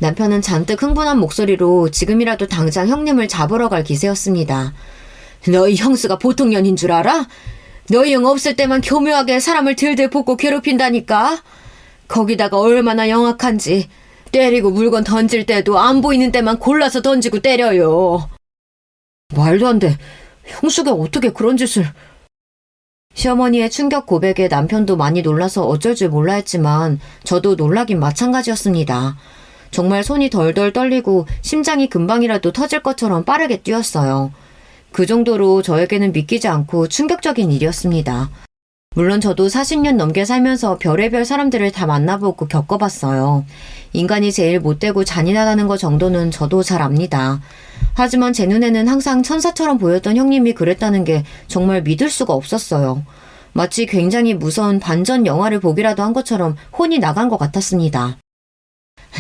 남편은 잔뜩 흥분한 목소리로 지금이라도 당장 형님을 잡으러 갈 기세였습니다. 너희 형수가 보통 년인 줄 알아? 너희 형 없을 때만 교묘하게 사람을 들들 볶고 괴롭힌다니까? 거기다가 얼마나 영악한지. 때리고 물건 던질 때도 안 보이는 데만 골라서 던지고 때려요. 말도 안 돼. 형수가 어떻게 그런 짓을... 시어머니의 충격 고백에 남편도 많이 놀라서 어쩔 줄 몰라 했지만 저도 놀라긴 마찬가지였습니다. 정말 손이 덜덜 떨리고 심장이 금방이라도 터질 것처럼 빠르게 뛰었어요. 그 정도로 저에게는 믿기지 않고 충격적인 일이었습니다. 물론 저도 40년 넘게 살면서 별의별 사람들을 다 만나보고 겪어봤어요. 인간이 제일 못되고 잔인하다는 것 정도는 저도 잘 압니다. 하지만 제 눈에는 항상 천사처럼 보였던 형님이 그랬다는 게 정말 믿을 수가 없었어요. 마치 굉장히 무서운 반전 영화를 보기라도 한 것처럼 혼이 나간 것 같았습니다.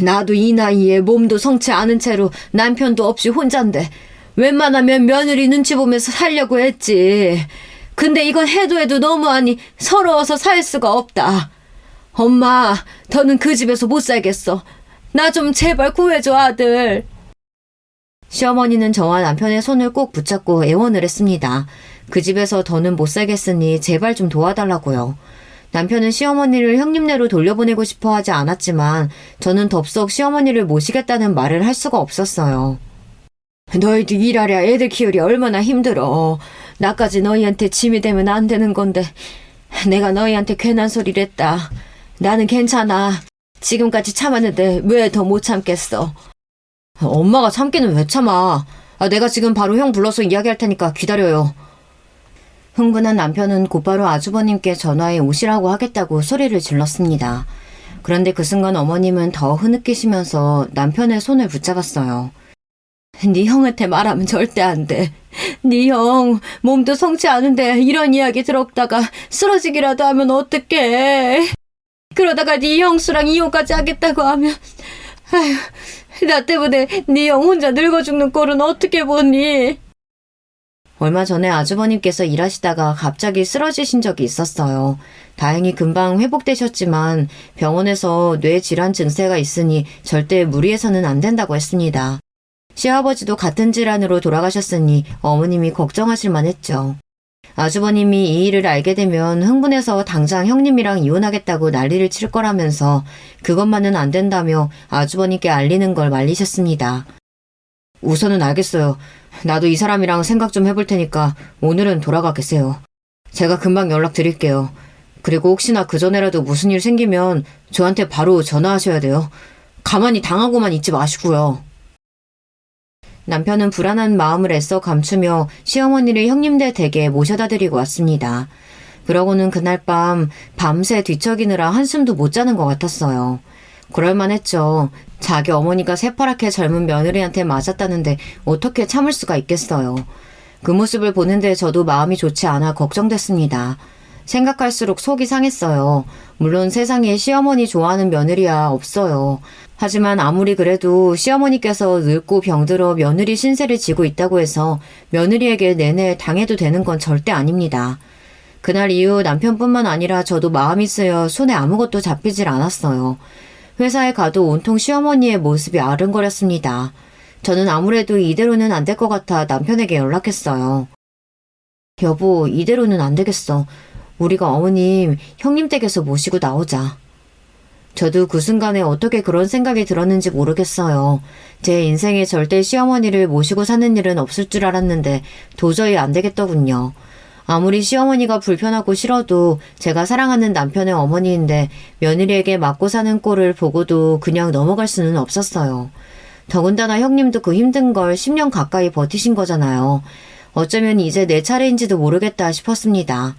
나도 이 나이에 몸도 성치 않은 채로 남편도 없이 혼잔데 웬만하면 며느리 눈치 보면서 살려고 했지. 근데 이건 해도 너무하니 서러워서 살 수가 없다. 엄마, 더는 그 집에서 못 살겠어. 나 좀 제발 구해줘, 아들. 시어머니는 저와 남편의 손을 꼭 붙잡고 애원을 했습니다. 그 집에서 더는 못 살겠으니 제발 좀 도와달라고요. 남편은 시어머니를 형님네로 돌려보내고 싶어 하지 않았지만 저는 덥석 시어머니를 모시겠다는 말을 할 수가 없었어요. 너희도 일하랴 애들 키우랴 얼마나 힘들어. 나까지 너희한테 짐이 되면 안 되는 건데 내가 너희한테 괜한 소리를 했다. 나는 괜찮아. 지금까지 참았는데 왜 더 못 참겠어. 엄마가 참기는 왜 참아. 내가 지금 바로 형 불러서 이야기할 테니까 기다려요. 흥분한 남편은 곧바로 아주버님께 전화해 오시라고 하겠다고 소리를 질렀습니다. 그런데 그 순간 어머님은 더 흐느끼시면서 남편의 손을 붙잡았어요. 네 형한테 말하면 절대 안 돼. 네 형 몸도 성치 않은데 이런 이야기 들었다가 쓰러지기라도 하면 어떡해. 그러다가 네 형수랑 이혼까지 하겠다고 하면 아휴, 나 때문에 네 형 혼자 늙어 죽는 꼴은 어떻게 보니. 얼마 전에 아주버님께서 일하시다가 갑자기 쓰러지신 적이 있었어요. 다행히 금방 회복되셨지만 병원에서 뇌 질환 증세가 있으니 절대 무리해서는 안 된다고 했습니다. 시아버지도 같은 질환으로 돌아가셨으니 어머님이 걱정하실 만했죠. 아주버님이 이 일을 알게 되면 흥분해서 당장 형님이랑 이혼하겠다고 난리를 칠 거라면서 그것만은 안 된다며 아주버님께 알리는 걸 말리셨습니다. 우선은 알겠어요. 나도 이 사람이랑 생각 좀 해볼 테니까 오늘은 돌아가 계세요. 제가 금방 연락드릴게요. 그리고 혹시나 그전에라도 무슨 일 생기면 저한테 바로 전화하셔야 돼요. 가만히 당하고만 있지 마시고요. 남편은 불안한 마음을 애써 감추며 시어머니를 형님네 댁에 모셔다 드리고 왔습니다. 그러고는 그날 밤새 뒤척이느라 한숨도 못 자는 것 같았어요. 그럴만했죠. 자기 어머니가 새파랗게 젊은 며느리한테 맞았다는데 어떻게 참을 수가 있겠어요. 그 모습을 보는데 저도 마음이 좋지 않아 걱정됐습니다. 생각할수록 속이 상했어요. 물론 세상에 시어머니 좋아하는 며느리야 없어요. 하지만 아무리 그래도 시어머니께서 늙고 병들어 며느리 신세를 지고 있다고 해서 며느리에게 내내 당해도 되는 건 절대 아닙니다. 그날 이후 남편뿐만 아니라 저도 마음이 쓰여 손에 아무것도 잡히질 않았어요. 회사에 가도 온통 시어머니의 모습이 아른거렸습니다. 저는 아무래도 이대로는 안 될 것 같아 남편에게 연락했어요. 여보, 이대로는 안 되겠어. 우리가 어머님, 형님 댁에서 모시고 나오자. 저도 그 순간에 어떻게 그런 생각이 들었는지 모르겠어요. 제 인생에 절대 시어머니를 모시고 사는 일은 없을 줄 알았는데 도저히 안 되겠더군요. 아무리 시어머니가 불편하고 싫어도 제가 사랑하는 남편의 어머니인데 며느리에게 맞고 사는 꼴을 보고도 그냥 넘어갈 수는 없었어요. 더군다나 형님도 그 힘든 걸 10년 가까이 버티신 거잖아요. 어쩌면 이제 내 차례인지도 모르겠다 싶었습니다.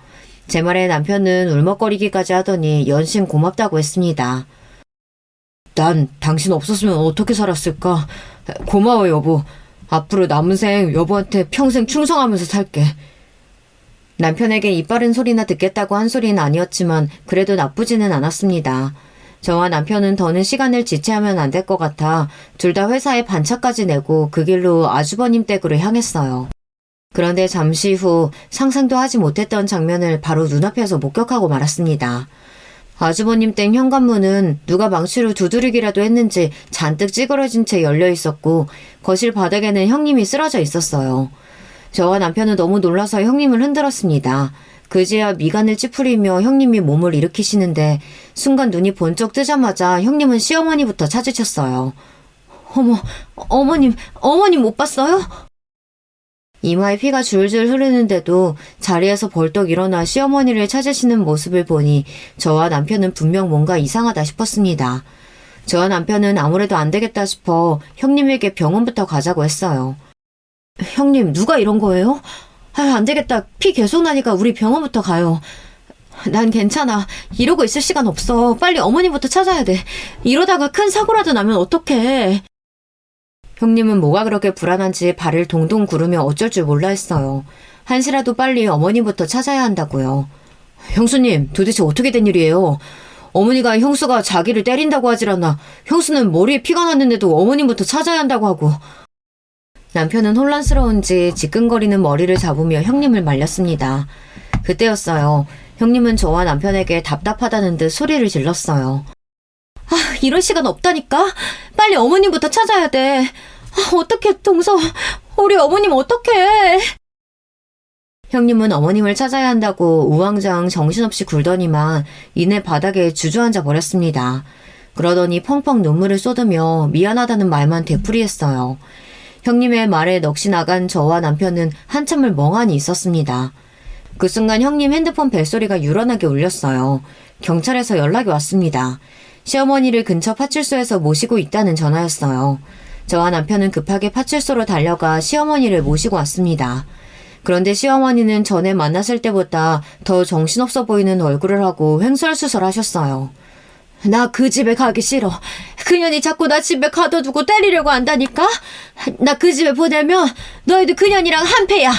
제 말에 남편은 울먹거리기까지 하더니 연신 고맙다고 했습니다. 난 당신 없었으면 어떻게 살았을까? 고마워 여보. 앞으로 남은 생 여보한테 평생 충성하면서 살게. 남편에게 이빠른 소리나 듣겠다고 한 소리는 아니었지만 그래도 나쁘지는 않았습니다. 저와 남편은 더는 시간을 지체하면 안 될 것 같아 둘 다 회사에 반차까지 내고 그 길로 아주버님 댁으로 향했어요. 그런데 잠시 후 상상도 하지 못했던 장면을 바로 눈앞에서 목격하고 말았습니다. 아주버님 댁 현관문은 누가 망치로 두드리기라도 했는지 잔뜩 찌그러진 채 열려 있었고 거실 바닥에는 형님이 쓰러져 있었어요. 저와 남편은 너무 놀라서 형님을 흔들었습니다. 그제야 미간을 찌푸리며 형님이 몸을 일으키시는데 순간 눈이 번쩍 뜨자마자 형님은 시어머니부터 찾으셨어요. 어머, 어머님 못 봤어요? 이마에 피가 줄줄 흐르는데도 자리에서 벌떡 일어나 시어머니를 찾으시는 모습을 보니 저와 남편은 분명 뭔가 이상하다 싶었습니다. 저와 남편은 아무래도 안 되겠다 싶어 형님에게 병원부터 가자고 했어요. 형님, 누가 이런 거예요? 안 되겠다. 피 계속 나니까 우리 병원부터 가요. 난 괜찮아. 이러고 있을 시간 없어. 빨리 어머니부터 찾아야 돼. 이러다가 큰 사고라도 나면 어떡해. 형님은 뭐가 그렇게 불안한지 발을 동동 구르며 어쩔 줄 몰라 했어요. 한시라도 빨리 어머니부터 찾아야 한다고요. 형수님, 도대체 어떻게 된 일이에요? 어머니가 형수가 자기를 때린다고 하질 않나. 형수는 머리에 피가 났는데도 어머님부터 찾아야 한다고 하고. 남편은 혼란스러운지 지끈거리는 머리를 잡으며 형님을 말렸습니다. 그때였어요. 형님은 저와 남편에게 답답하다는 듯 소리를 질렀어요. 이럴 시간 없다니까? 빨리 어머님부터 찾아야 돼. 어떡해, 동서. 우리 어머님 어떡해. 형님은 어머님을 찾아야 한다고 우왕좌왕 정신없이 굴더니만 이내 바닥에 주저앉아 버렸습니다. 그러더니 펑펑 눈물을 쏟으며 미안하다는 말만 되풀이했어요. 형님의 말에 넋이 나간 저와 남편은 한참을 멍하니 있었습니다. 그 순간 형님 핸드폰 벨소리가 유런하게 울렸어요. 경찰에서 연락이 왔습니다. 시어머니를 근처 파출소에서 모시고 있다는 전화였어요. 저와 남편은 급하게 파출소로 달려가 시어머니를 모시고 왔습니다. 그런데 시어머니는 전에 만났을 때보다 더 정신없어 보이는 얼굴을 하고 횡설수설 하셨어요. 나 그 집에 가기 싫어. 그년이 자꾸 나 집에 가둬두고 때리려고 한다니까? 나 그 집에 보내면 너희도 그년이랑 한패야.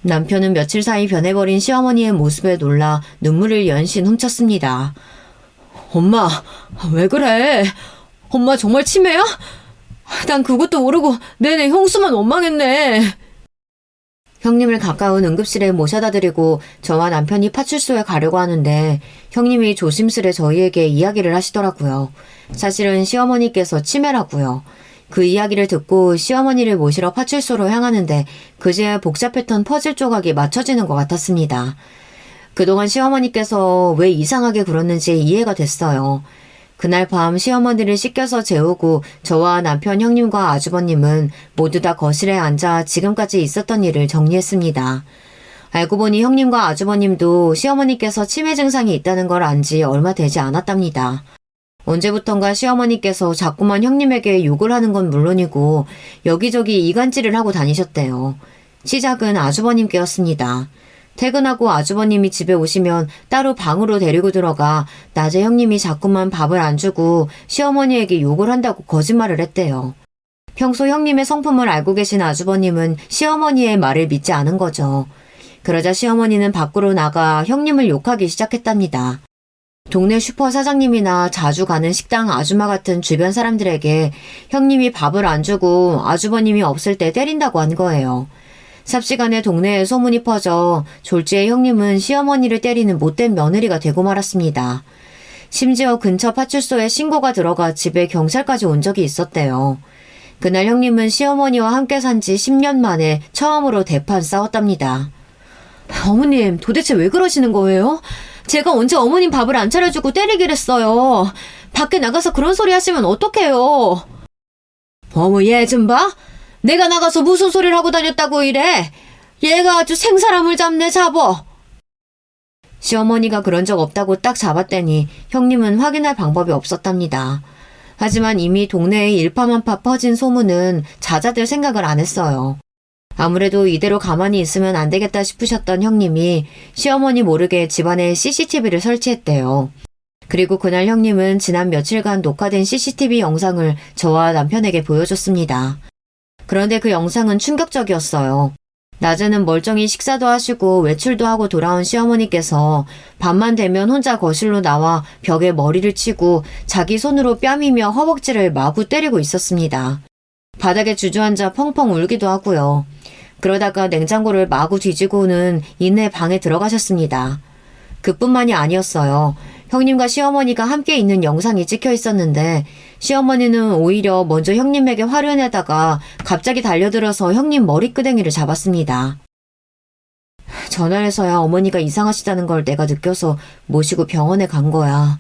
남편은 며칠 사이 변해버린 시어머니의 모습에 놀라 눈물을 연신 훔쳤습니다. 엄마, 왜 그래? 엄마 정말 치매야? 난 그것도 모르고 내내 형수만 원망했네. 형님을 가까운 응급실에 모셔다 드리고 저와 남편이 파출소에 가려고 하는데 형님이 조심스레 저희에게 이야기를 하시더라고요. 사실은 시어머니께서 치매라고요. 그 이야기를 듣고 시어머니를 모시러 파출소로 향하는데 그제야 복잡했던 퍼즐 조각이 맞춰지는 것 같았습니다. 그동안 시어머니께서 왜 이상하게 굴었는지 이해가 됐어요. 그날 밤 시어머니를 씻겨서 재우고 저와 남편 형님과 아주버님은 모두 다 거실에 앉아 지금까지 있었던 일을 정리했습니다. 알고 보니 형님과 아주버님도 시어머니께서 치매 증상이 있다는 걸 안 지 얼마 되지 않았답니다. 언제부턴가 시어머니께서 자꾸만 형님에게 욕을 하는 건 물론이고 여기저기 이간질을 하고 다니셨대요. 시작은 아주버님께였습니다. 퇴근하고 아주버님이 집에 오시면 따로 방으로 데리고 들어가 낮에 형님이 자꾸만 밥을 안 주고 시어머니에게 욕을 한다고 거짓말을 했대요. 평소 형님의 성품을 알고 계신 아주버님은 시어머니의 말을 믿지 않은 거죠. 그러자 시어머니는 밖으로 나가 형님을 욕하기 시작했답니다. 동네 슈퍼 사장님이나 자주 가는 식당 아줌마 같은 주변 사람들에게 형님이 밥을 안 주고 아주버님이 없을 때 때린다고 한 거예요. 삽시간에 동네에 소문이 퍼져 졸지에 형님은 시어머니를 때리는 못된 며느리가 되고 말았습니다. 심지어 근처 파출소에 신고가 들어가 집에 경찰까지 온 적이 있었대요. 그날 형님은 시어머니와 함께 산 지 10년 만에 처음으로 대판 싸웠답니다. 어머님, 도대체 왜 그러시는 거예요? 제가 언제 어머님 밥을 안 차려주고 때리길 했어요. 밖에 나가서 그런 소리 하시면 어떡해요. 어머, 얘 좀 봐. 내가 나가서 무슨 소리를 하고 다녔다고 이래. 얘가 아주 생사람을 잡네 잡어. 시어머니가 그런 적 없다고 딱 잡았더니 형님은 확인할 방법이 없었답니다. 하지만 이미 동네에 일파만파 퍼진 소문은 잦아들 생각을 안 했어요. 아무래도 이대로 가만히 있으면 안 되겠다 싶으셨던 형님이 시어머니 모르게 집안에 CCTV를 설치했대요. 그리고 그날 형님은 지난 며칠간 녹화된 CCTV 영상을 저와 남편에게 보여줬습니다. 그런데 그 영상은 충격적이었어요. 낮에는 멀쩡히 식사도 하시고 외출도 하고 돌아온 시어머니께서 밤만 되면 혼자 거실로 나와 벽에 머리를 치고 자기 손으로 뺨이며 허벅지를 마구 때리고 있었습니다. 바닥에 주저앉아 펑펑 울기도 하고요. 그러다가 냉장고를 마구 뒤지고는 이내 방에 들어가셨습니다. 그뿐만이 아니었어요. 형님과 시어머니가 함께 있는 영상이 찍혀 있었는데 시어머니는 오히려 먼저 형님에게 화를 내다가 갑자기 달려들어서 형님 머리끄댕이를 잡았습니다. 전화해서야 어머니가 이상하시다는 걸 내가 느껴서 모시고 병원에 간 거야.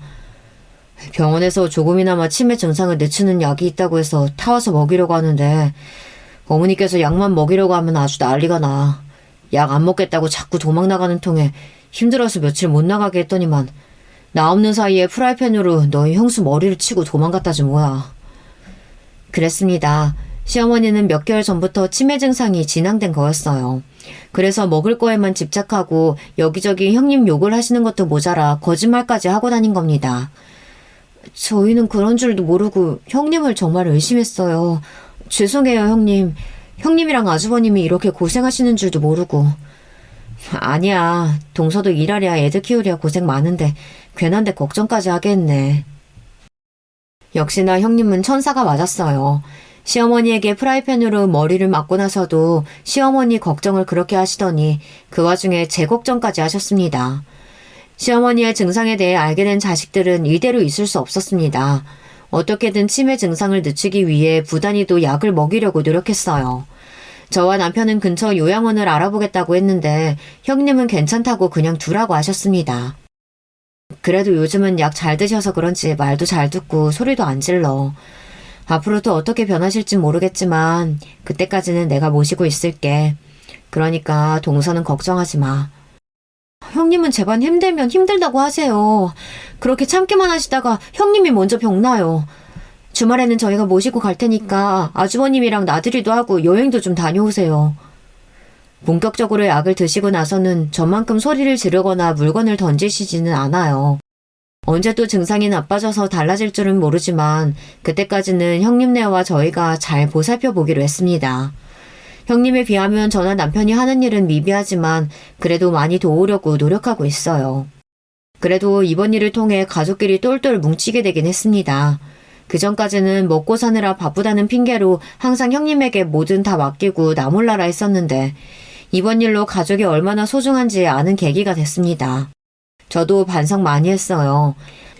병원에서 조금이나마 치매 증상을 늦추는 약이 있다고 해서 타와서 먹이려고 하는데 어머니께서 약만 먹이려고 하면 아주 난리가 나. 약 안 먹겠다고 자꾸 도망 나가는 통에 힘들어서 며칠 못 나가게 했더니만 나 없는 사이에 프라이팬으로 너희 형수 머리를 치고 도망갔다지 뭐야. 그랬습니다. 시어머니는 몇 개월 전부터 치매 증상이 진행된 거였어요. 그래서 먹을 거에만 집착하고 여기저기 형님 욕을 하시는 것도 모자라 거짓말까지 하고 다닌 겁니다. 저희는 그런 줄도 모르고 형님을 정말 의심했어요. 죄송해요, 형님. 형님이랑 아주버님이 이렇게 고생하시는 줄도 모르고. 아니야. 동서도 일하랴 애들 키우랴 고생 많은데 괜한데 걱정까지 하게 했네. 역시나 형님은 천사가 맞았어요. 시어머니에게 프라이팬으로 머리를 맞고 나서도 시어머니 걱정을 그렇게 하시더니 그 와중에 제 걱정까지 하셨습니다. 시어머니의 증상에 대해 알게 된 자식들은 이대로 있을 수 없었습니다. 어떻게든 치매 증상을 늦추기 위해 부단히도 약을 먹이려고 노력했어요. 저와 남편은 근처 요양원을 알아보겠다고 했는데 형님은 괜찮다고 그냥 두라고 하셨습니다. 그래도 요즘은 약 잘 드셔서 그런지 말도 잘 듣고 소리도 안 질러. 앞으로도 어떻게 변하실지 모르겠지만 그때까지는 내가 모시고 있을게. 그러니까 동서는 걱정하지 마. 형님은 제발 힘들면 힘들다고 하세요. 그렇게 참기만 하시다가 형님이 먼저 병나요. 주말에는 저희가 모시고 갈 테니까 아주버님이랑 나들이도 하고 여행도 좀 다녀오세요. 본격적으로 약을 드시고 나서는 저만큼 소리를 지르거나 물건을 던지시지는 않아요. 언제 또 증상이 나빠져서 달라질 줄은 모르지만 그때까지는 형님네와 저희가 잘 보살펴 보기로 했습니다. 형님에 비하면 저나 남편이 하는 일은 미비하지만 그래도 많이 도우려고 노력하고 있어요. 그래도 이번 일을 통해 가족끼리 똘똘 뭉치게 되긴 했습니다. 그전까지는 먹고 사느라 바쁘다는 핑계로 항상 형님에게 뭐든 다 맡기고 나 몰라라 했었는데 이번 일로 가족이 얼마나 소중한지 아는 계기가 됐습니다. 저도 반성 많이 했어요.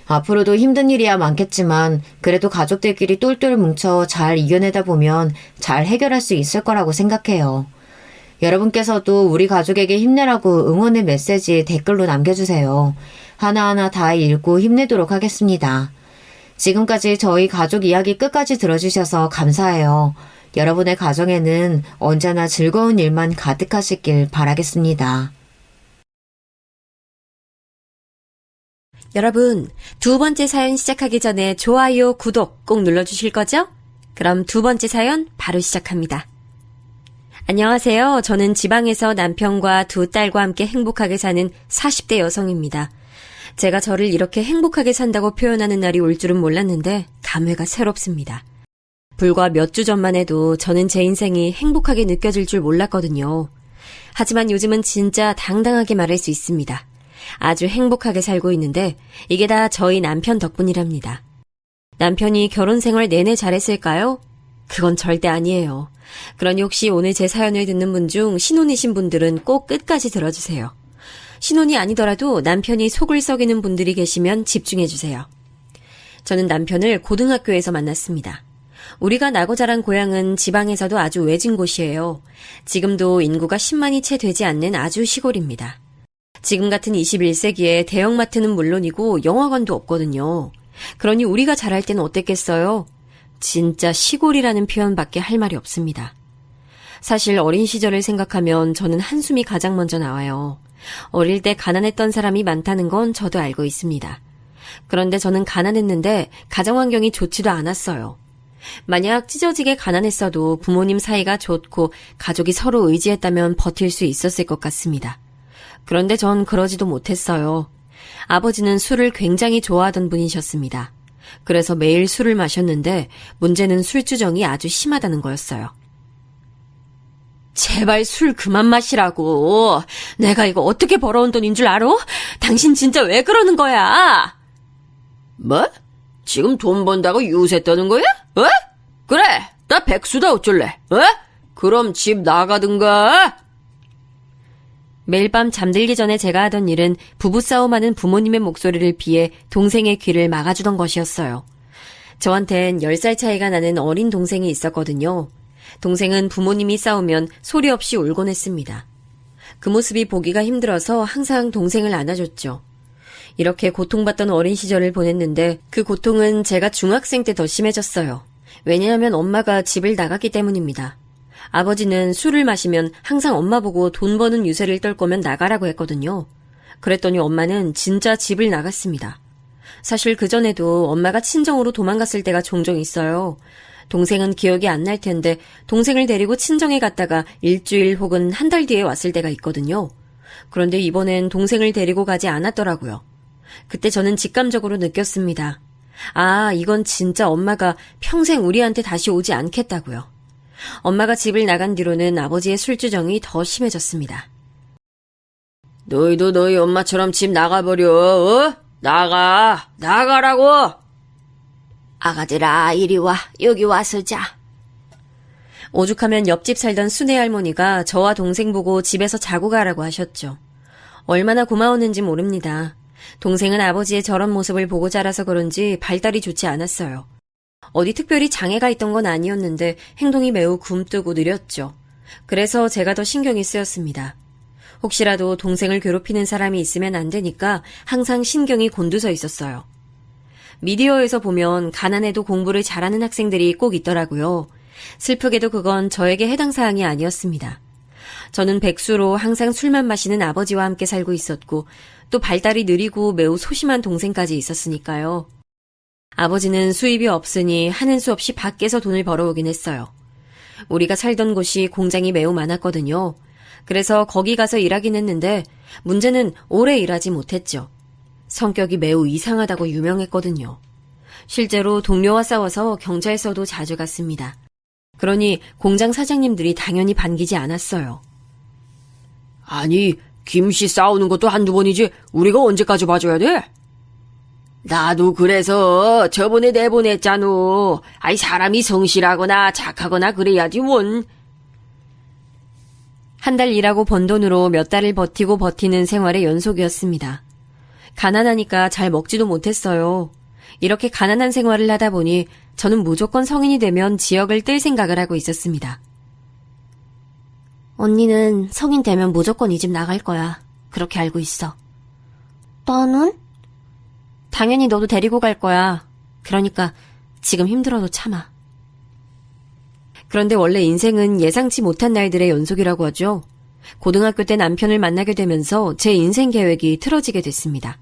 앞으로도 힘든 일이야 많겠지만 그래도 가족들끼리 똘똘 뭉쳐 잘 이겨내다 보면 잘 해결할 수 있을 거라고 생각해요. 여러분께서도 우리 가족에게 힘내라고 응원의 메시지 댓글로 남겨주세요. 하나하나 다 읽고 힘내도록 하겠습니다. 지금까지 저희 가족 이야기 끝까지 들어주셔서 감사해요. 여러분의 가정에는 언제나 즐거운 일만 가득하시길 바라겠습니다. 여러분, 두 번째 사연 시작하기 전에 좋아요, 구독 꼭 눌러주실 거죠? 그럼 두 번째 사연 바로 시작합니다. 안녕하세요. 저는 지방에서 남편과 두 딸과 함께 행복하게 사는 40대 여성입니다. 제가 저를 이렇게 행복하게 산다고 표현하는 날이 올 줄은 몰랐는데 감회가 새롭습니다. 불과 몇 주 전만 해도 저는 제 인생이 행복하게 느껴질 줄 몰랐거든요. 하지만 요즘은 진짜 당당하게 말할 수 있습니다. 아주 행복하게 살고 있는데 이게 다 저희 남편 덕분이랍니다. 남편이 결혼 생활 내내 잘했을까요? 그건 절대 아니에요. 그러니 혹시 오늘 제 사연을 듣는 분 중 신혼이신 분들은 꼭 끝까지 들어주세요. 신혼이 아니더라도 남편이 속을 썩이는 분들이 계시면 집중해주세요. 저는 남편을 고등학교에서 만났습니다. 우리가 나고 자란 고향은 지방에서도 아주 외진 곳이에요. 지금도 인구가 10만이 채 되지 않는 아주 시골입니다. 지금 같은 21세기에 대형마트는 물론이고 영화관도 없거든요. 그러니 우리가 자랄 때는 어땠겠어요? 진짜 시골이라는 표현밖에 할 말이 없습니다. 사실 어린 시절을 생각하면 저는 한숨이 가장 먼저 나와요. 어릴 때 가난했던 사람이 많다는 건 저도 알고 있습니다. 그런데 저는 가난했는데 가정환경이 좋지도 않았어요. 만약 찢어지게 가난했어도 부모님 사이가 좋고 가족이 서로 의지했다면 버틸 수 있었을 것 같습니다. 그런데 전 그러지도 못했어요. 아버지는 술을 굉장히 좋아하던 분이셨습니다. 그래서 매일 술을 마셨는데 문제는 술주정이 아주 심하다는 거였어요. 제발 술 그만 마시라고. 내가 이거 어떻게 벌어온 돈인 줄 알아? 당신 진짜 왜 그러는 거야? 뭐? 지금 돈 번다고 유세 떠는 거야? 어? 그래, 나 백수다 어쩔래? 어? 그럼 집 나가든가. 매일 밤 잠들기 전에 제가 하던 일은 부부싸움하는 부모님의 목소리를 피해 동생의 귀를 막아주던 것이었어요. 저한텐 10살 차이가 나는 어린 동생이 있었거든요. 동생은 부모님이 싸우면 소리 없이 울곤 했습니다. 그 모습이 보기가 힘들어서 항상 동생을 안아줬죠. 이렇게 고통받던 어린 시절을 보냈는데 그 고통은 제가 중학생 때 더 심해졌어요. 왜냐하면 엄마가 집을 나갔기 때문입니다. 아버지는 술을 마시면 항상 엄마 보고 돈 버는 유세를 떨 거면 나가라고 했거든요. 그랬더니 엄마는 진짜 집을 나갔습니다. 사실 그전에도 엄마가 친정으로 도망갔을 때가 종종 있어요. 동생은 기억이 안 날 텐데 동생을 데리고 친정에 갔다가 일주일 혹은 한 달 뒤에 왔을 때가 있거든요. 그런데 이번엔 동생을 데리고 가지 않았더라고요. 그때 저는 직감적으로 느꼈습니다. 아, 이건 진짜 엄마가 평생 우리한테 다시 오지 않겠다고요. 엄마가 집을 나간 뒤로는 아버지의 술주정이 더 심해졌습니다. 너희도 너희 엄마처럼 집 나가버려. 어? 나가라고. 아가들아, 이리 와. 여기 와서 자. 오죽하면 옆집 살던 순애 할머니가 저와 동생 보고 집에서 자고 가라고 하셨죠. 얼마나 고마웠는지 모릅니다. 동생은 아버지의 저런 모습을 보고 자라서 그런지 발달이 좋지 않았어요. 어디 특별히 장애가 있던 건 아니었는데 행동이 매우 굼뜨고 느렸죠. 그래서 제가 더 신경이 쓰였습니다. 혹시라도 동생을 괴롭히는 사람이 있으면 안 되니까 항상 신경이 곤두서 있었어요. 미디어에서 보면 가난해도 공부를 잘하는 학생들이 꼭 있더라고요. 슬프게도 그건 저에게 해당 사항이 아니었습니다. 저는 백수로 항상 술만 마시는 아버지와 함께 살고 있었고 또 발달이 느리고 매우 소심한 동생까지 있었으니까요. 아버지는 수입이 없으니 하는 수 없이 밖에서 돈을 벌어오긴 했어요. 우리가 살던 곳이 공장이 매우 많았거든요. 그래서 거기 가서 일하긴 했는데 문제는 오래 일하지 못했죠. 성격이 매우 이상하다고 유명했거든요. 실제로 동료와 싸워서 경찰서도 자주 갔습니다. 그러니 공장 사장님들이 당연히 반기지 않았어요. 아니, 김씨 싸우는 것도 한두 번이지 우리가 언제까지 봐줘야 돼? 나도 그래서 저번에 내보냈잖아. 아이, 사람이 성실하거나 착하거나 그래야지 뭔. 한 달 일하고 번 돈으로 몇 달을 버티고 버티는 생활의 연속이었습니다. 가난하니까 잘 먹지도 못했어요. 이렇게 가난한 생활을 하다 보니 저는 무조건 성인이 되면 지역을 뜰 생각을 하고 있었습니다. 언니는 성인 되면 무조건 이 집 나갈 거야. 그렇게 알고 있어. 너는? 당연히 너도 데리고 갈 거야. 그러니까 지금 힘들어도 참아. 그런데 원래 인생은 예상치 못한 날들의 연속이라고 하죠. 고등학교 때 남편을 만나게 되면서 제 인생 계획이 틀어지게 됐습니다.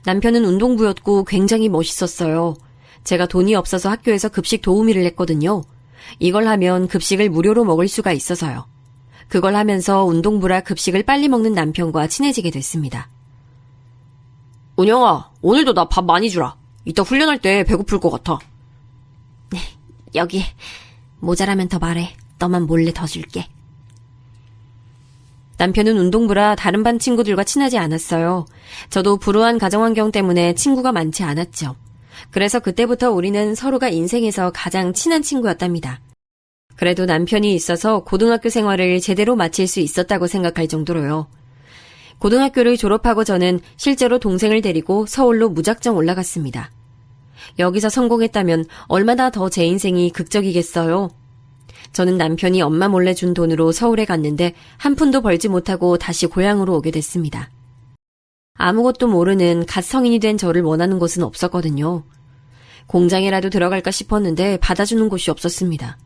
남편은 운동부였고 굉장히 멋있었어요. 제가 돈이 없어서 학교에서 급식 도우미를 했거든요. 이걸 하면 급식을 무료로 먹을 수가 있어서요. 그걸 하면서 운동부라 급식을 빨리 먹는 남편과 친해지게 됐습니다. 은영아, 오늘도 나 밥 많이 주라. 이따 훈련할 때 배고플 것 같아. 여기 모자라면 더 말해. 너만 몰래 더 줄게. 남편은 운동부라 다른 반 친구들과 친하지 않았어요. 저도 불우한 가정환경 때문에 친구가 많지 않았죠. 그래서 그때부터 우리는 서로가 인생에서 가장 친한 친구였답니다. 그래도 남편이 있어서 고등학교 생활을 제대로 마칠 수 있었다고 생각할 정도로요. 고등학교를 졸업하고 저는 실제로 동생을 데리고 서울로 무작정 올라갔습니다. 여기서 성공했다면 얼마나 더 제 인생이 극적이겠어요. 저는 남편이 엄마 몰래 준 돈으로 서울에 갔는데 한 푼도 벌지 못하고 다시 고향으로 오게 됐습니다. 아무것도 모르는 갓 성인이 된 저를 원하는 곳은 없었거든요. 공장이라도 들어갈까 싶었는데 받아주는 곳이 없었습니다.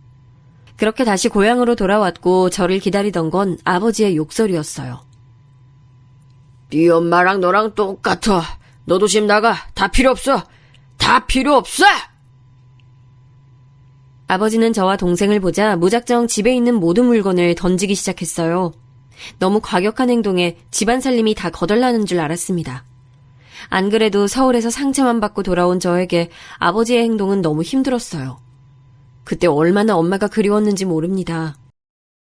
그렇게 다시 고향으로 돌아왔고 저를 기다리던 건 아버지의 욕설이었어요. 네 엄마랑 너랑 똑같아. 너도 집 나가. 다 필요 없어. 다 필요 없어! 아버지는 저와 동생을 보자 무작정 집에 있는 모든 물건을 던지기 시작했어요. 너무 과격한 행동에 집안 살림이 다 거덜나는 줄 알았습니다. 안 그래도 서울에서 상처만 받고 돌아온 저에게 아버지의 행동은 너무 힘들었어요. 그때 얼마나 엄마가 그리웠는지 모릅니다.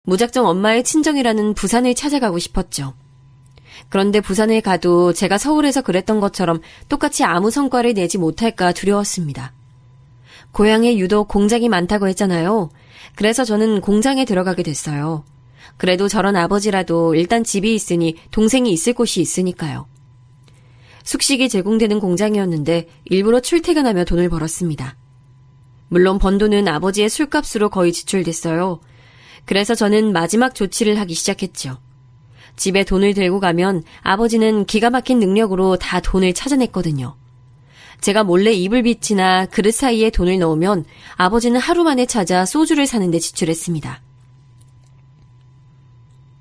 무작정 엄마의 친정이라는 부산을 찾아가고 싶었죠. 그런데 부산에 가도 제가 서울에서 그랬던 것처럼 똑같이 아무 성과를 내지 못할까 두려웠습니다. 고향에 유독 공장이 많다고 했잖아요. 그래서 저는 공장에 들어가게 됐어요. 그래도 저런 아버지라도 일단 집이 있으니 동생이 있을 곳이 있으니까요. 숙식이 제공되는 공장이었는데 일부러 출퇴근하며 돈을 벌었습니다. 물론 번 돈은 아버지의 술값으로 거의 지출됐어요. 그래서 저는 마지막 조치를 하기 시작했죠. 집에 돈을 들고 가면 아버지는 기가 막힌 능력으로 다 돈을 찾아냈거든요. 제가 몰래 이불빛이나 그릇 사이에 돈을 넣으면 아버지는 하루 만에 찾아 소주를 사는데 지출했습니다.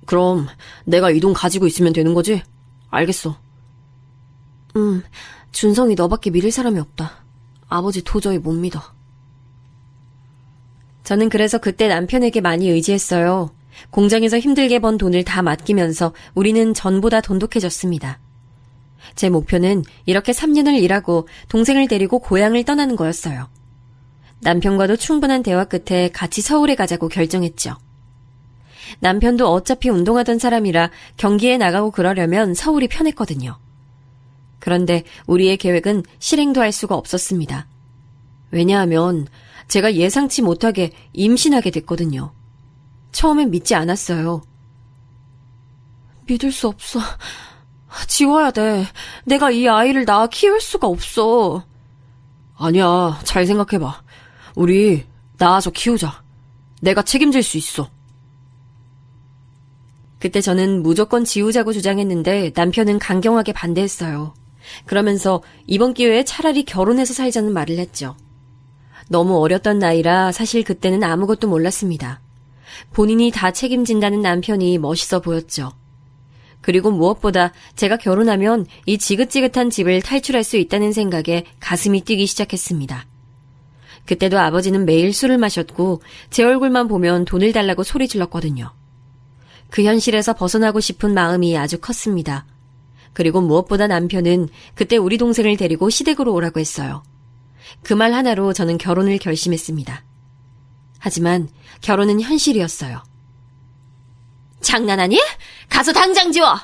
그럼 내가 이 돈 가지고 있으면 되는 거지? 알겠어. 준성이 너밖에 믿을 사람이 없다. 아버지 도저히 못 믿어. 저는 그래서 그때 남편에게 많이 의지했어요. 공장에서 힘들게 번 돈을 다 맡기면서 우리는 전보다 돈독해졌습니다. 제 목표는 이렇게 3년을 일하고 동생을 데리고 고향을 떠나는 거였어요. 남편과도 충분한 대화 끝에 같이 서울에 가자고 결정했죠. 남편도 어차피 운동하던 사람이라 경기에 나가고 그러려면 서울이 편했거든요. 그런데 우리의 계획은 실행도 할 수가 없었습니다. 왜냐하면 제가 예상치 못하게 임신하게 됐거든요. 처음엔 믿지 않았어요. 믿을 수 없어. 지워야 돼. 내가 이 아이를 낳아 키울 수가 없어. 아니야, 잘 생각해봐. 우리 낳아서 키우자. 내가 책임질 수 있어. 그때 저는 무조건 지우자고 주장했는데 남편은 강경하게 반대했어요. 그러면서 이번 기회에 차라리 결혼해서 살자는 말을 했죠. 너무 어렸던 나이라 사실 그때는 아무것도 몰랐습니다. 본인이 다 책임진다는 남편이 멋있어 보였죠. 그리고 무엇보다 제가 결혼하면 이 지긋지긋한 집을 탈출할 수 있다는 생각에 가슴이 뛰기 시작했습니다. 그때도 아버지는 매일 술을 마셨고 제 얼굴만 보면 돈을 달라고 소리 질렀거든요. 그 현실에서 벗어나고 싶은 마음이 아주 컸습니다. 그리고 무엇보다 남편은 그때 우리 동생을 데리고 시댁으로 오라고 했어요. 그 말 하나로 저는 결혼을 결심했습니다. 하지만 결혼은 현실이었어요. 장난하니? 가서 당장 지워!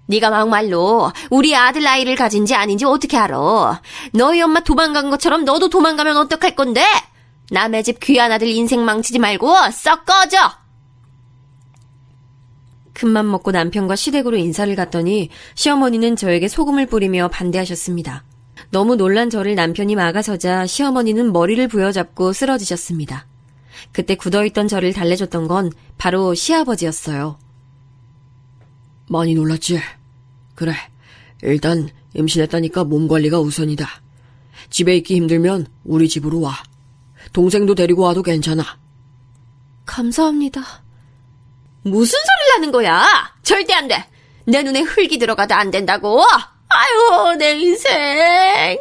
네가 막말로 우리 아들 나이를 가진지 아닌지 어떻게 알아? 너희 엄마 도망간 것처럼 너도 도망가면 어떡할 건데? 남의 집 귀한 아들 인생 망치지 말고 썩 꺼져! 큰맘 먹고 남편과 시댁으로 인사를 갔더니 시어머니는 저에게 소금을 뿌리며 반대하셨습니다. 너무 놀란 저를 남편이 막아서자 시어머니는 머리를 부여잡고 쓰러지셨습니다. 그때 굳어있던 저를 달래줬던 건 바로 시아버지였어요. 많이 놀랐지? 그래, 일단 임신했다니까 몸 관리가 우선이다. 집에 있기 힘들면 우리 집으로 와. 동생도 데리고 와도 괜찮아. 감사합니다. 무슨 소리를 하는 거야? 절대 안 돼. 내 눈에 흙이 들어가도 안 된다고. 아유, 내 인생.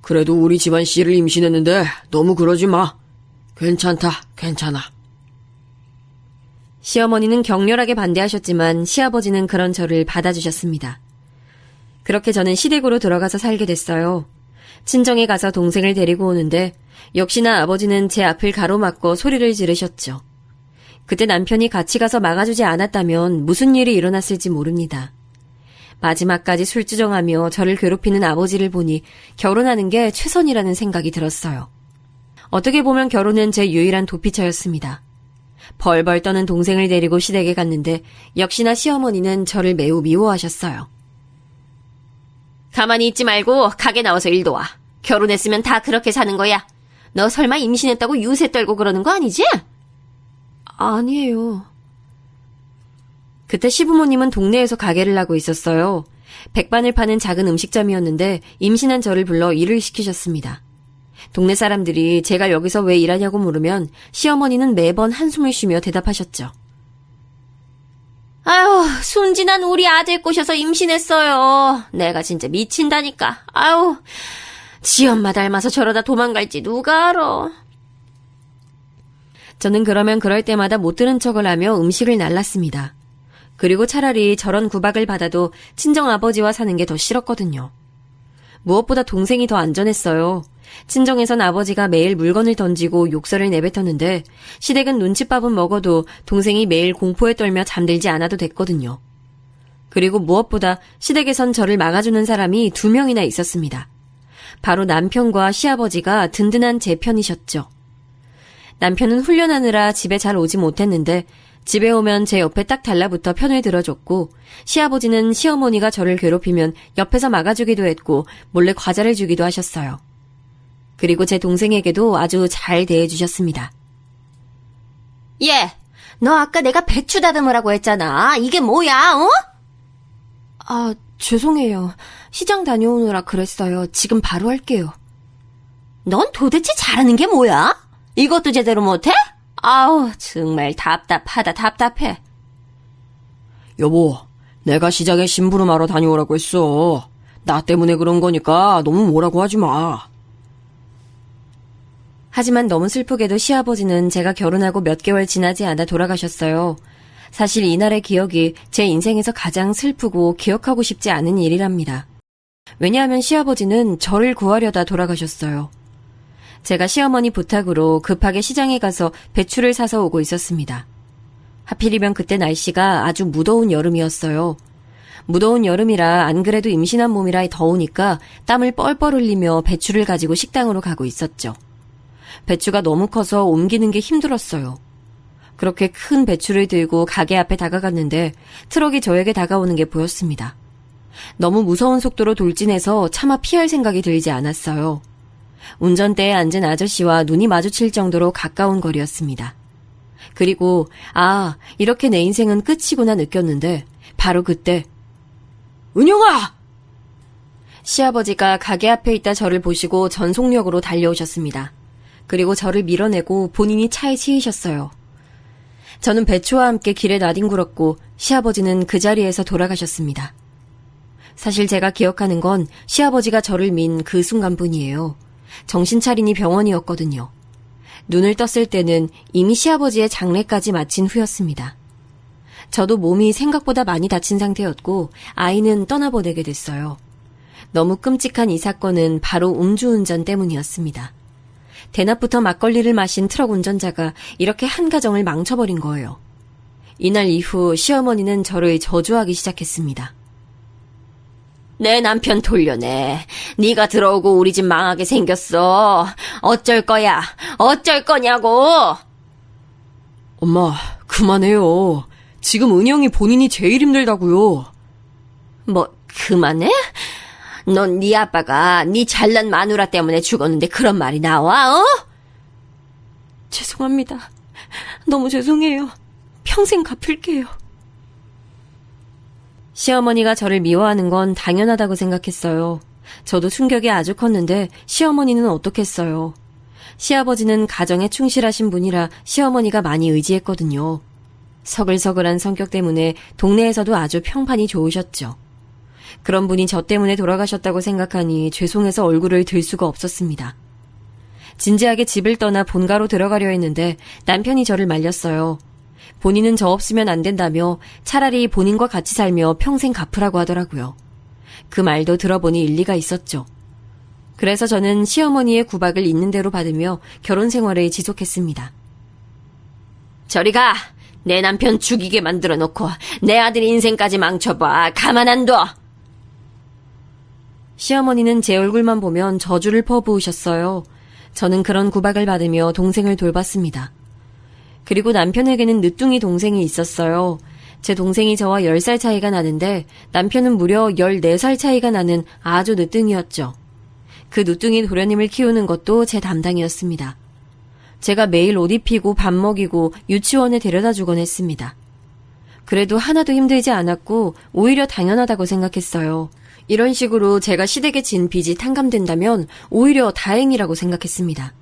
그래도 우리 집안 씨를 임신했는데 너무 그러지 마. 괜찮다, 괜찮아. 시어머니는 격렬하게 반대하셨지만 시아버지는 그런 저를 받아주셨습니다. 그렇게 저는 시댁으로 들어가서 살게 됐어요. 친정에 가서 동생을 데리고 오는데 역시나 아버지는 제 앞을 가로막고 소리를 지르셨죠. 그때 남편이 같이 가서 막아주지 않았다면 무슨 일이 일어났을지 모릅니다. 마지막까지 술주정하며 저를 괴롭히는 아버지를 보니 결혼하는 게 최선이라는 생각이 들었어요. 어떻게 보면 결혼은 제 유일한 도피처였습니다. 벌벌 떠는 동생을 데리고 시댁에 갔는데 역시나 시어머니는 저를 매우 미워하셨어요. 가만히 있지 말고 가게 나와서 일도 와. 결혼했으면 다 그렇게 사는 거야. 너 설마 임신했다고 유세 떨고 그러는 거 아니지? 아니에요. 그때 시부모님은 동네에서 가게를 하고 있었어요. 백반을 파는 작은 음식점이었는데 임신한 저를 불러 일을 시키셨습니다. 동네 사람들이 제가 여기서 왜 일하냐고 물으면 시어머니는 매번 한숨을 쉬며 대답하셨죠. 아유, 순진한 우리 아들 꼬셔서 임신했어요. 내가 진짜 미친다니까. 아유, 지 엄마 닮아서 저러다 도망갈지 누가 알아. 저는 그러면 그럴 때마다 못 들은 척을 하며 음식을 날랐습니다. 그리고 차라리 저런 구박을 받아도 친정아버지와 사는 게 더 싫었거든요. 무엇보다 동생이 더 안전했어요. 친정에선 아버지가 매일 물건을 던지고 욕설을 내뱉었는데 시댁은 눈칫밥은 먹어도 동생이 매일 공포에 떨며 잠들지 않아도 됐거든요. 그리고 무엇보다 시댁에선 저를 막아주는 사람이 2명이나 있었습니다. 바로 남편과 시아버지가 든든한 제 편이셨죠. 남편은 훈련하느라 집에 잘 오지 못했는데 집에 오면 제 옆에 딱 달라붙어 편을 들어줬고 시아버지는 시어머니가 저를 괴롭히면 옆에서 막아주기도 했고 몰래 과자를 주기도 하셨어요. 그리고 제 동생에게도 아주 잘 대해주셨습니다. 얘, 너 아까 내가 배추 다듬으라고 했잖아. 이게 뭐야, 어? 아, 죄송해요. 시장 다녀오느라 그랬어요. 지금 바로 할게요. 넌 도대체 잘하는 게 뭐야? 이것도 제대로 못해? 아우, 정말 답답해. 여보, 내가 시장에 심부름하러 다녀오라고 했어. 나 때문에 그런 거니까 너무 뭐라고 하지 마. 하지만 너무 슬프게도 시아버지는 제가 결혼하고 몇 개월 지나지 않아 돌아가셨어요. 사실 이날의 기억이 제 인생에서 가장 슬프고 기억하고 싶지 않은 일이랍니다. 왜냐하면 시아버지는 저를 구하려다 돌아가셨어요. 제가 시어머니 부탁으로 급하게 시장에 가서 배추를 사서 오고 있었습니다. 하필이면 그때 날씨가 아주 무더운 여름이었어요. 무더운 여름이라 안 그래도 임신한 몸이라 더우니까 땀을 뻘뻘 흘리며 배추를 가지고 식당으로 가고 있었죠. 배추가 너무 커서 옮기는 게 힘들었어요. 그렇게 큰 배추를 들고 가게 앞에 다가갔는데 트럭이 저에게 다가오는 게 보였습니다. 너무 무서운 속도로 돌진해서 차마 피할 생각이 들지 않았어요. 운전대에 앉은 아저씨와 눈이 마주칠 정도로 가까운 거리였습니다. 그리고 이렇게 내 인생은 끝이구나 느꼈는데 바로 그때 은영아! 시아버지가 가게 앞에 있다 저를 보시고 전속력으로 달려오셨습니다. 그리고 저를 밀어내고 본인이 차에 치이셨어요. 저는 배추와 함께 길에 나뒹굴었고 시아버지는 그 자리에서 돌아가셨습니다. 사실 제가 기억하는 건 시아버지가 저를 민 그 순간뿐이에요. 정신 차리니 병원이었거든요. 눈을 떴을 때는 이미 시아버지의 장례까지 마친 후였습니다. 저도 몸이 생각보다 많이 다친 상태였고 아이는 떠나보내게 됐어요. 너무 끔찍한 이 사건은 바로 음주운전 때문이었습니다. 대낮부터 막걸리를 마신 트럭 운전자가 이렇게 한 가정을 망쳐버린 거예요. 이날 이후 시어머니는 저를 저주하기 시작했습니다. 내 남편 돌려내. 네가 들어오고 우리 집 망하게 생겼어. 어쩔 거야? 어쩔 거냐고. 엄마, 그만해요. 지금 은영이 본인이 제일 힘들다고요. 뭐 그만해? 넌 네 아빠가 네 잘난 마누라 때문에 죽었는데 그런 말이 나와? 어? 죄송합니다. 너무 죄송해요. 평생 갚을게요. 시어머니가 저를 미워하는 건 당연하다고 생각했어요. 저도 충격이 아주 컸는데 시어머니는 어떻겠어요. 시아버지는 가정에 충실하신 분이라 시어머니가 많이 의지했거든요. 서글서글한 성격 때문에 동네에서도 아주 평판이 좋으셨죠. 그런 분이 저 때문에 돌아가셨다고 생각하니 죄송해서 얼굴을 들 수가 없었습니다. 진지하게 집을 떠나 본가로 들어가려 했는데 남편이 저를 말렸어요. 본인은 저 없으면 안 된다며 차라리 본인과 같이 살며 평생 갚으라고 하더라고요. 그 말도 들어보니 일리가 있었죠. 그래서 저는 시어머니의 구박을 있는 대로 받으며 결혼 생활을 지속했습니다. 저리 가! 내 남편 죽이게 만들어 놓고 내 아들 인생까지 망쳐봐. 가만 안 둬! 시어머니는 제 얼굴만 보면 저주를 퍼부으셨어요. 저는 그런 구박을 받으며 동생을 돌봤습니다. 그리고 남편에게는 늦둥이 동생이 있었어요. 제 동생이 저와 10살 차이가 나는데 남편은 무려 14살 차이가 나는 아주 늦둥이였죠. 그 늦둥이 도련님을 키우는 것도 제 담당이었습니다. 제가 매일 옷 입히고 밥 먹이고 유치원에 데려다 주곤 했습니다. 그래도 하나도 힘들지 않았고 오히려 당연하다고 생각했어요. 이런 식으로 제가 시댁에 진 빚이 탕감된다면 오히려 다행이라고 생각했습니다.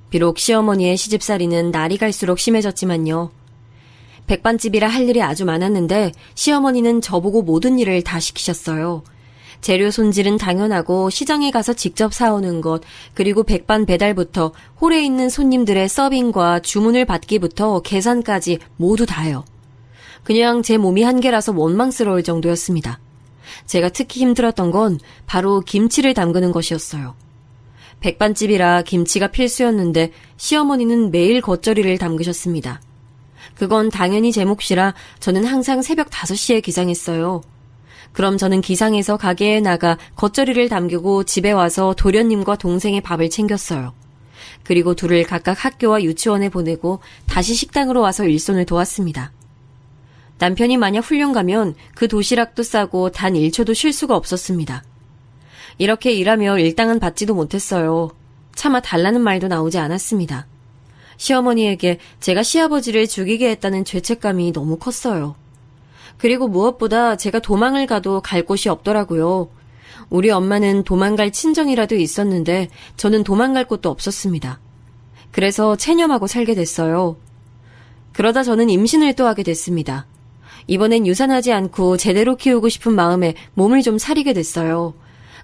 비록 시어머니의 시집살이는 날이 갈수록 심해졌지만요. 백반집이라 할 일이 아주 많았는데 시어머니는 저보고 모든 일을 다 시키셨어요. 재료 손질은 당연하고 시장에 가서 직접 사오는 것, 그리고 백반 배달부터 홀에 있는 손님들의 서빙과 주문을 받기부터 계산까지 모두 다요. 그냥 제 몸이 한계라서 원망스러울 정도였습니다. 제가 특히 힘들었던 건 바로 김치를 담그는 것이었어요. 백반집이라 김치가 필수였는데 시어머니는 매일 겉절이를 담그셨습니다. 그건 당연히 제 몫이라 저는 항상 새벽 5시에 기상했어요. 그럼 저는 기상해서 가게에 나가 겉절이를 담그고 집에 와서 도련님과 동생의 밥을 챙겼어요. 그리고 둘을 각각 학교와 유치원에 보내고 다시 식당으로 와서 일손을 도왔습니다. 남편이 만약 훈련 가면 그 도시락도 싸고 단 1초도 쉴 수가 없었습니다. 이렇게 일하며 일당은 받지도 못했어요. 차마 달라는 말도 나오지 않았습니다. 시어머니에게 제가 시아버지를 죽이게 했다는 죄책감이 너무 컸어요. 그리고 무엇보다 제가 도망을 가도 갈 곳이 없더라고요. 우리 엄마는 도망갈 친정이라도 있었는데 저는 도망갈 곳도 없었습니다. 그래서 체념하고 살게 됐어요. 그러다 저는 임신을 또 하게 됐습니다. 이번엔 유산하지 않고 제대로 키우고 싶은 마음에 몸을 좀 사리게 됐어요.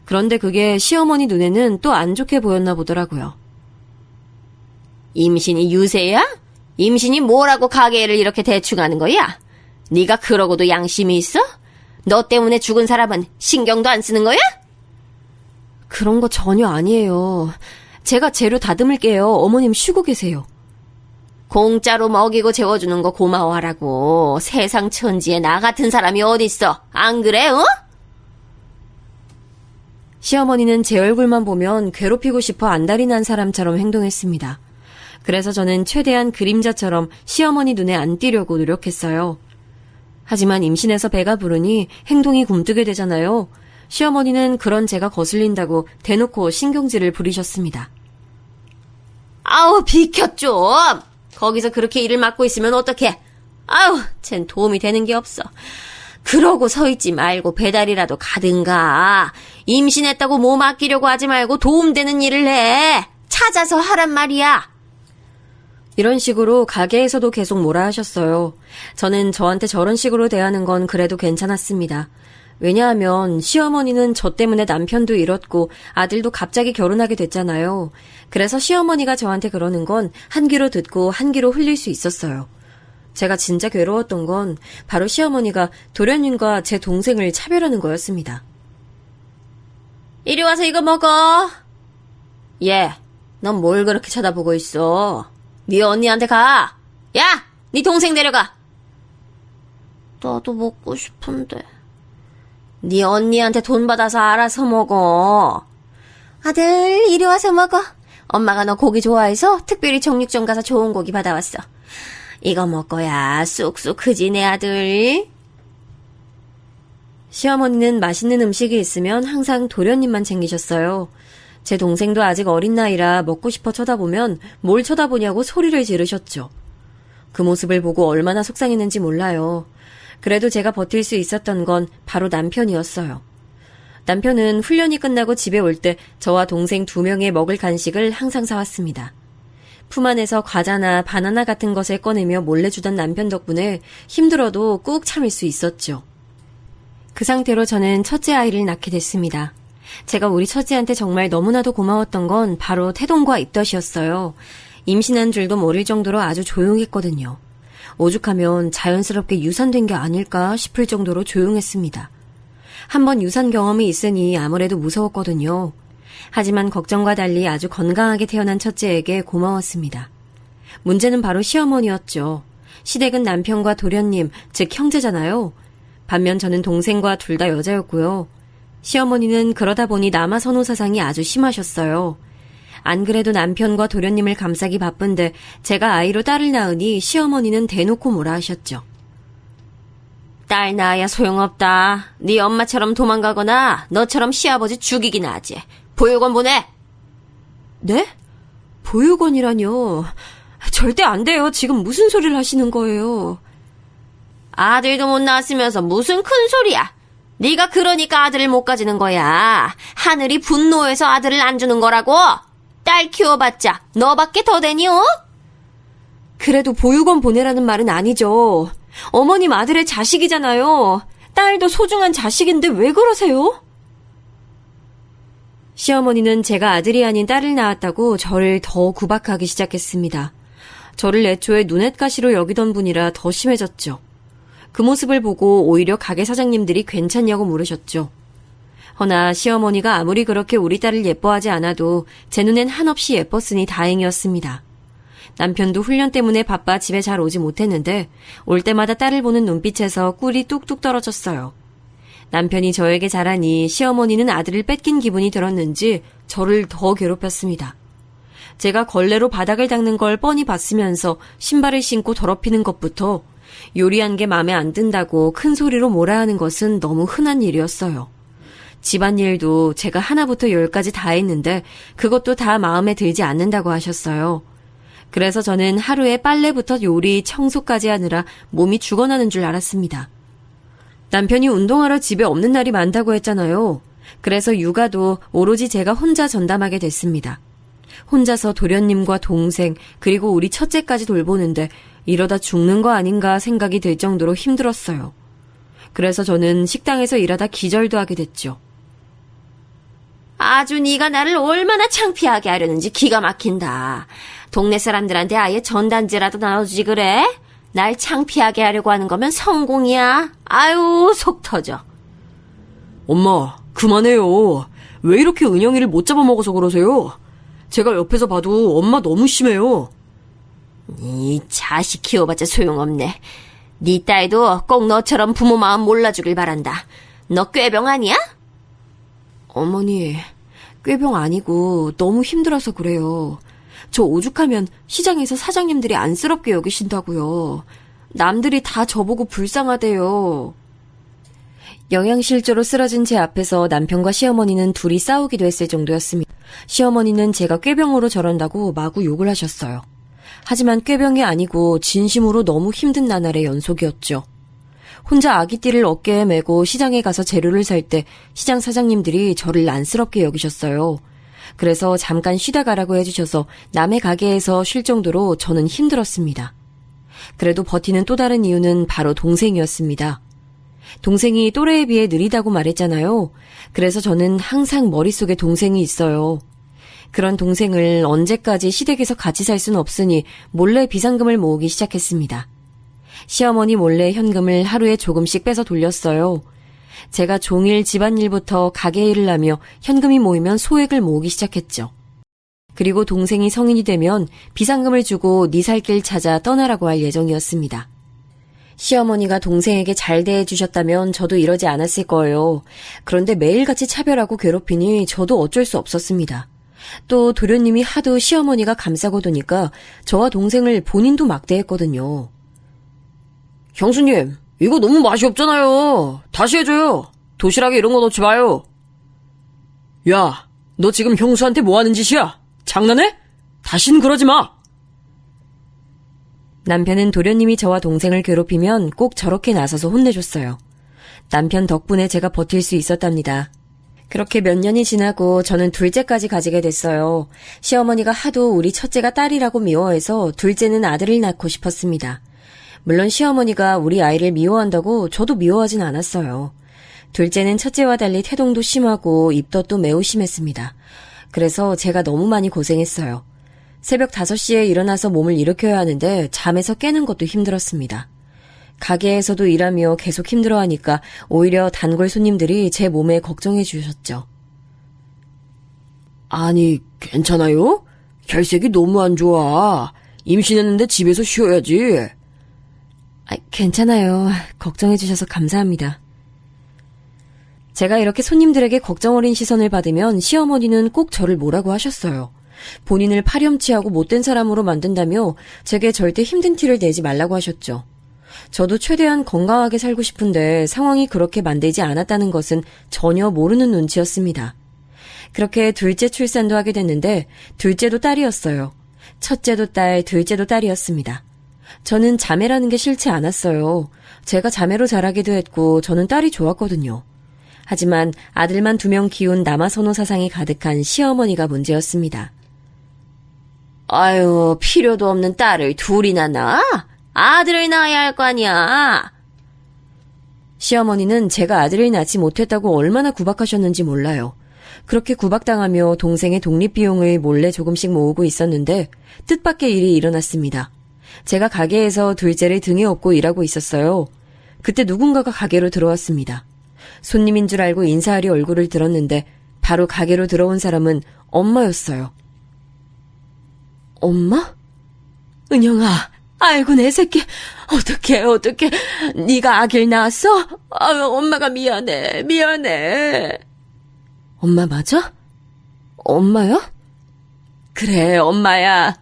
그런데 그게 시어머니 눈에는 또 안 좋게 보였나 보더라고요. 임신이 유세야? 임신이 뭐라고 가게를 이렇게 대충 하는 거야? 네가 그러고도 양심이 있어? 너 때문에 죽은 사람은 신경도 안 쓰는 거야? 그런 거 전혀 아니에요. 제가 재료 다듬을게요. 어머님 쉬고 계세요. 공짜로 먹이고 재워주는 거 고마워하라고. 세상 천지에 나 같은 사람이 어딨어. 안 그래, 어? 시어머니는 제 얼굴만 보면 괴롭히고 싶어 안달이 난 사람처럼 행동했습니다. 그래서 저는 최대한 그림자처럼 시어머니 눈에 안 띄려고 노력했어요. 하지만 임신해서 배가 부르니 행동이 굼뜨게 되잖아요. 시어머니는 그런 제가 거슬린다고 대놓고 신경질을 부리셨습니다. 아우, 비켜 좀! 거기서 그렇게 일을 맡고 있으면 어떡해? 아우, 쟨 도움이 되는 게 없어. 그러고 서 있지 말고 배달이라도 가든가. 임신했다고 몸 아끼려고 하지 말고 도움되는 일을 해. 찾아서 하란 말이야. 이런 식으로 가게에서도 계속 뭐라 하셨어요. 저는 저한테 저런 식으로 대하는 건 그래도 괜찮았습니다. 왜냐하면 시어머니는 저 때문에 남편도 잃었고 아들도 갑자기 결혼하게 됐잖아요. 그래서 시어머니가 저한테 그러는 건 한 귀로 듣고 한 귀로 흘릴 수 있었어요. 제가 진짜 괴로웠던 건 바로 시어머니가 도련님과 제 동생을 차별하는 거였습니다. 이리 와서 이거 먹어. 얘, 넌 뭘 그렇게 쳐다보고 있어? 네 언니한테 가. 야, 네 동생 데려가. 나도 먹고 싶은데. 네 언니한테 돈 받아서 알아서 먹어. 아들, 이리 와서 먹어. 엄마가 너 고기 좋아해서 특별히 정육점 가서 좋은 고기 받아왔어. 이거 먹어야 쑥쑥 크지 내 아들. 시어머니는 맛있는 음식이 있으면 항상 도련님만 챙기셨어요. 제 동생도 아직 어린 나이라 먹고 싶어 쳐다보면 뭘 쳐다보냐고 소리를 지르셨죠. 그 모습을 보고 얼마나 속상했는지 몰라요. 그래도 제가 버틸 수 있었던 건 바로 남편이었어요. 남편은 훈련이 끝나고 집에 올 때 저와 동생 2명의 먹을 간식을 항상 사왔습니다. 품 안에서 과자나 바나나 같은 것을 꺼내며 몰래 주던 남편 덕분에 힘들어도 꾹 참을 수 있었죠. 그 상태로 저는 첫째 아이를 낳게 됐습니다. 제가 우리 첫째한테 정말 너무나도 고마웠던 건 바로 태동과 입덧이었어요. 임신한 줄도 모를 정도로 아주 조용했거든요. 오죽하면 자연스럽게 유산된 게 아닐까 싶을 정도로 조용했습니다. 한번 유산 경험이 있으니 아무래도 무서웠거든요. 하지만 걱정과 달리 아주 건강하게 태어난 첫째에게 고마웠습니다. 문제는 바로 시어머니였죠. 시댁은 남편과 도련님, 즉 형제잖아요. 반면 저는 동생과 둘 다 여자였고요. 시어머니는 그러다 보니 남아 선호 사상이 아주 심하셨어요. 안 그래도 남편과 도련님을 감싸기 바쁜데 제가 아이로 딸을 낳으니 시어머니는 대놓고 뭐라 하셨죠. 딸 낳아야 소용없다. 네 엄마처럼 도망가거나 너처럼 시아버지 죽이긴 하지. 보육원 보내. 네? 보육원이라뇨. 절대 안 돼요. 지금 무슨 소리를 하시는 거예요. 아들도 못 낳았으면서 무슨 큰 소리야. 네가 그러니까 아들을 못 가지는 거야. 하늘이 분노해서 아들을 안 주는 거라고. 딸 키워봤자 너밖에 더 되니, 어? 그래도 보육원 보내라는 말은 아니죠. 어머님 아들의 자식이잖아요. 딸도 소중한 자식인데 왜 그러세요? 시어머니는 제가 아들이 아닌 딸을 낳았다고 저를 더 구박하기 시작했습니다. 저를 애초에 눈엣가시로 여기던 분이라 더 심해졌죠. 그 모습을 보고 오히려 가게 사장님들이 괜찮냐고 물으셨죠. 허나 시어머니가 아무리 그렇게 우리 딸을 예뻐하지 않아도 제 눈엔 한없이 예뻤으니 다행이었습니다. 남편도 훈련 때문에 바빠 집에 잘 오지 못했는데 올 때마다 딸을 보는 눈빛에서 꿀이 뚝뚝 떨어졌어요. 남편이 저에게 잘하니 시어머니는 아들을 뺏긴 기분이 들었는지 저를 더 괴롭혔습니다. 제가 걸레로 바닥을 닦는 걸 뻔히 봤으면서 신발을 신고 더럽히는 것부터 요리한 게 마음에 안 든다고 큰 소리로 뭐라 하는 것은 너무 흔한 일이었어요. 집안일도 제가 하나부터 10까지 다 했는데 그것도 다 마음에 들지 않는다고 하셨어요. 그래서 저는 하루에 빨래부터 요리, 청소까지 하느라 몸이 죽어나는 줄 알았습니다. 남편이 운동하러 집에 없는 날이 많다고 했잖아요. 그래서 육아도 오로지 제가 혼자 전담하게 됐습니다. 혼자서 도련님과 동생 그리고 우리 첫째까지 돌보는데 이러다 죽는 거 아닌가 생각이 들 정도로 힘들었어요. 그래서 저는 식당에서 일하다 기절도 하게 됐죠. 아주 네가 나를 얼마나 창피하게 하려는지 기가 막힌다. 동네 사람들한테 아예 전단지라도 나눠주지 그래? 날 창피하게 하려고 하는 거면 성공이야. 아유, 속 터져. 엄마, 그만해요. 왜 이렇게 은영이를 못 잡아먹어서 그러세요? 제가 옆에서 봐도 엄마 너무 심해요. 이 자식 키워봤자 소용없네. 네 딸도 꼭 너처럼 부모 마음 몰라주길 바란다. 너 꾀병 아니야? 어머니, 꾀병 아니고 너무 힘들어서 그래요. 저 오죽하면 시장에서 사장님들이 안쓰럽게 여기신다고요. 남들이 다 저보고 불쌍하대요. 영양실조로 쓰러진 제 앞에서 남편과 시어머니는 둘이 싸우기도 했을 정도였습니다. 시어머니는 제가 꾀병으로 저런다고 마구 욕을 하셨어요. 하지만 꾀병이 아니고 진심으로 너무 힘든 나날의 연속이었죠. 혼자 아기띠를 어깨에 메고 시장에 가서 재료를 살 때 시장 사장님들이 저를 안쓰럽게 여기셨어요. 그래서 잠깐 쉬다 가라고 해주셔서 남의 가게에서 쉴 정도로 저는 힘들었습니다. 그래도 버티는 또 다른 이유는 바로 동생이었습니다. 동생이 또래에 비해 느리다고 말했잖아요. 그래서 저는 항상 머릿속에 동생이 있어요. 그런 동생을 언제까지 시댁에서 같이 살 순 없으니 몰래 비상금을 모으기 시작했습니다. 시어머니 몰래 현금을 하루에 조금씩 빼서 돌렸어요. 제가 종일 집안일부터 가게 일을 하며 현금이 모이면 소액을 모으기 시작했죠. 그리고 동생이 성인이 되면 비상금을 주고 네 살 길 찾아 떠나라고 할 예정이었습니다. 시어머니가 동생에게 잘 대해주셨다면 저도 이러지 않았을 거예요. 그런데 매일같이 차별하고 괴롭히니 저도 어쩔 수 없었습니다. 또 도련님이 하도 시어머니가 감싸고 도니까 저와 동생을 본인도 막대했거든요. 형수님, 이거 너무 맛이 없잖아요. 다시 해줘요. 도시락에 이런 거 넣지 마요. 야, 너 지금 형수한테 뭐 하는 짓이야? 장난해? 다신 그러지 마. 남편은 도련님이 저와 동생을 괴롭히면 꼭 저렇게 나서서 혼내줬어요. 남편 덕분에 제가 버틸 수 있었답니다. 그렇게 몇 년이 지나고 저는 둘째까지 가지게 됐어요. 시어머니가 하도 우리 첫째가 딸이라고 미워해서 둘째는 아들을 낳고 싶었습니다. 물론 시어머니가 우리 아이를 미워한다고 저도 미워하진 않았어요. 둘째는 첫째와 달리 태동도 심하고 입덧도 매우 심했습니다. 그래서 제가 너무 많이 고생했어요. 새벽 5시에 일어나서 몸을 일으켜야 하는데 잠에서 깨는 것도 힘들었습니다. 가게에서도 일하며 계속 힘들어하니까 오히려 단골 손님들이 제 몸에 걱정해 주셨죠. 아니, 괜찮아요? 혈색이 너무 안 좋아. 임신했는데 집에서 쉬어야지. 괜찮아요. 걱정해 주셔서 감사합니다. 제가 이렇게 손님들에게 걱정 어린 시선을 받으면 시어머니는 꼭 저를 뭐라고 하셨어요. 본인을 파렴치하고 못된 사람으로 만든다며 제게 절대 힘든 티를 내지 말라고 하셨죠. 저도 최대한 건강하게 살고 싶은데 상황이 그렇게 만들지 않았다는 것은 전혀 모르는 눈치였습니다. 그렇게 둘째 출산도 하게 됐는데 둘째도 딸이었어요. 첫째도 딸, 둘째도 딸이었습니다. 저는 자매라는 게 싫지 않았어요. 제가 자매로 자라기도 했고 저는 딸이 좋았거든요. 하지만 아들만 2명 키운 남아선호 사상이 가득한 시어머니가 문제였습니다. 아유, 필요도 없는 딸을 둘이나 낳아? 아들을 낳아야 할 거 아니야. 시어머니는 제가 아들을 낳지 못했다고 얼마나 구박하셨는지 몰라요. 그렇게 구박당하며 동생의 독립비용을 몰래 조금씩 모으고 있었는데 뜻밖의 일이 일어났습니다. 제가 가게에서 둘째를 등에 업고 일하고 있었어요. 그때 누군가가 가게로 들어왔습니다. 손님인 줄 알고 인사하려 얼굴을 들었는데 바로 가게로 들어온 사람은 엄마였어요. 엄마? 은영아, 아이고 내 새끼, 어떡해. 네가 아기를 낳았어? 아유, 엄마가 미안해. 엄마 맞아? 엄마요? 그래, 엄마야.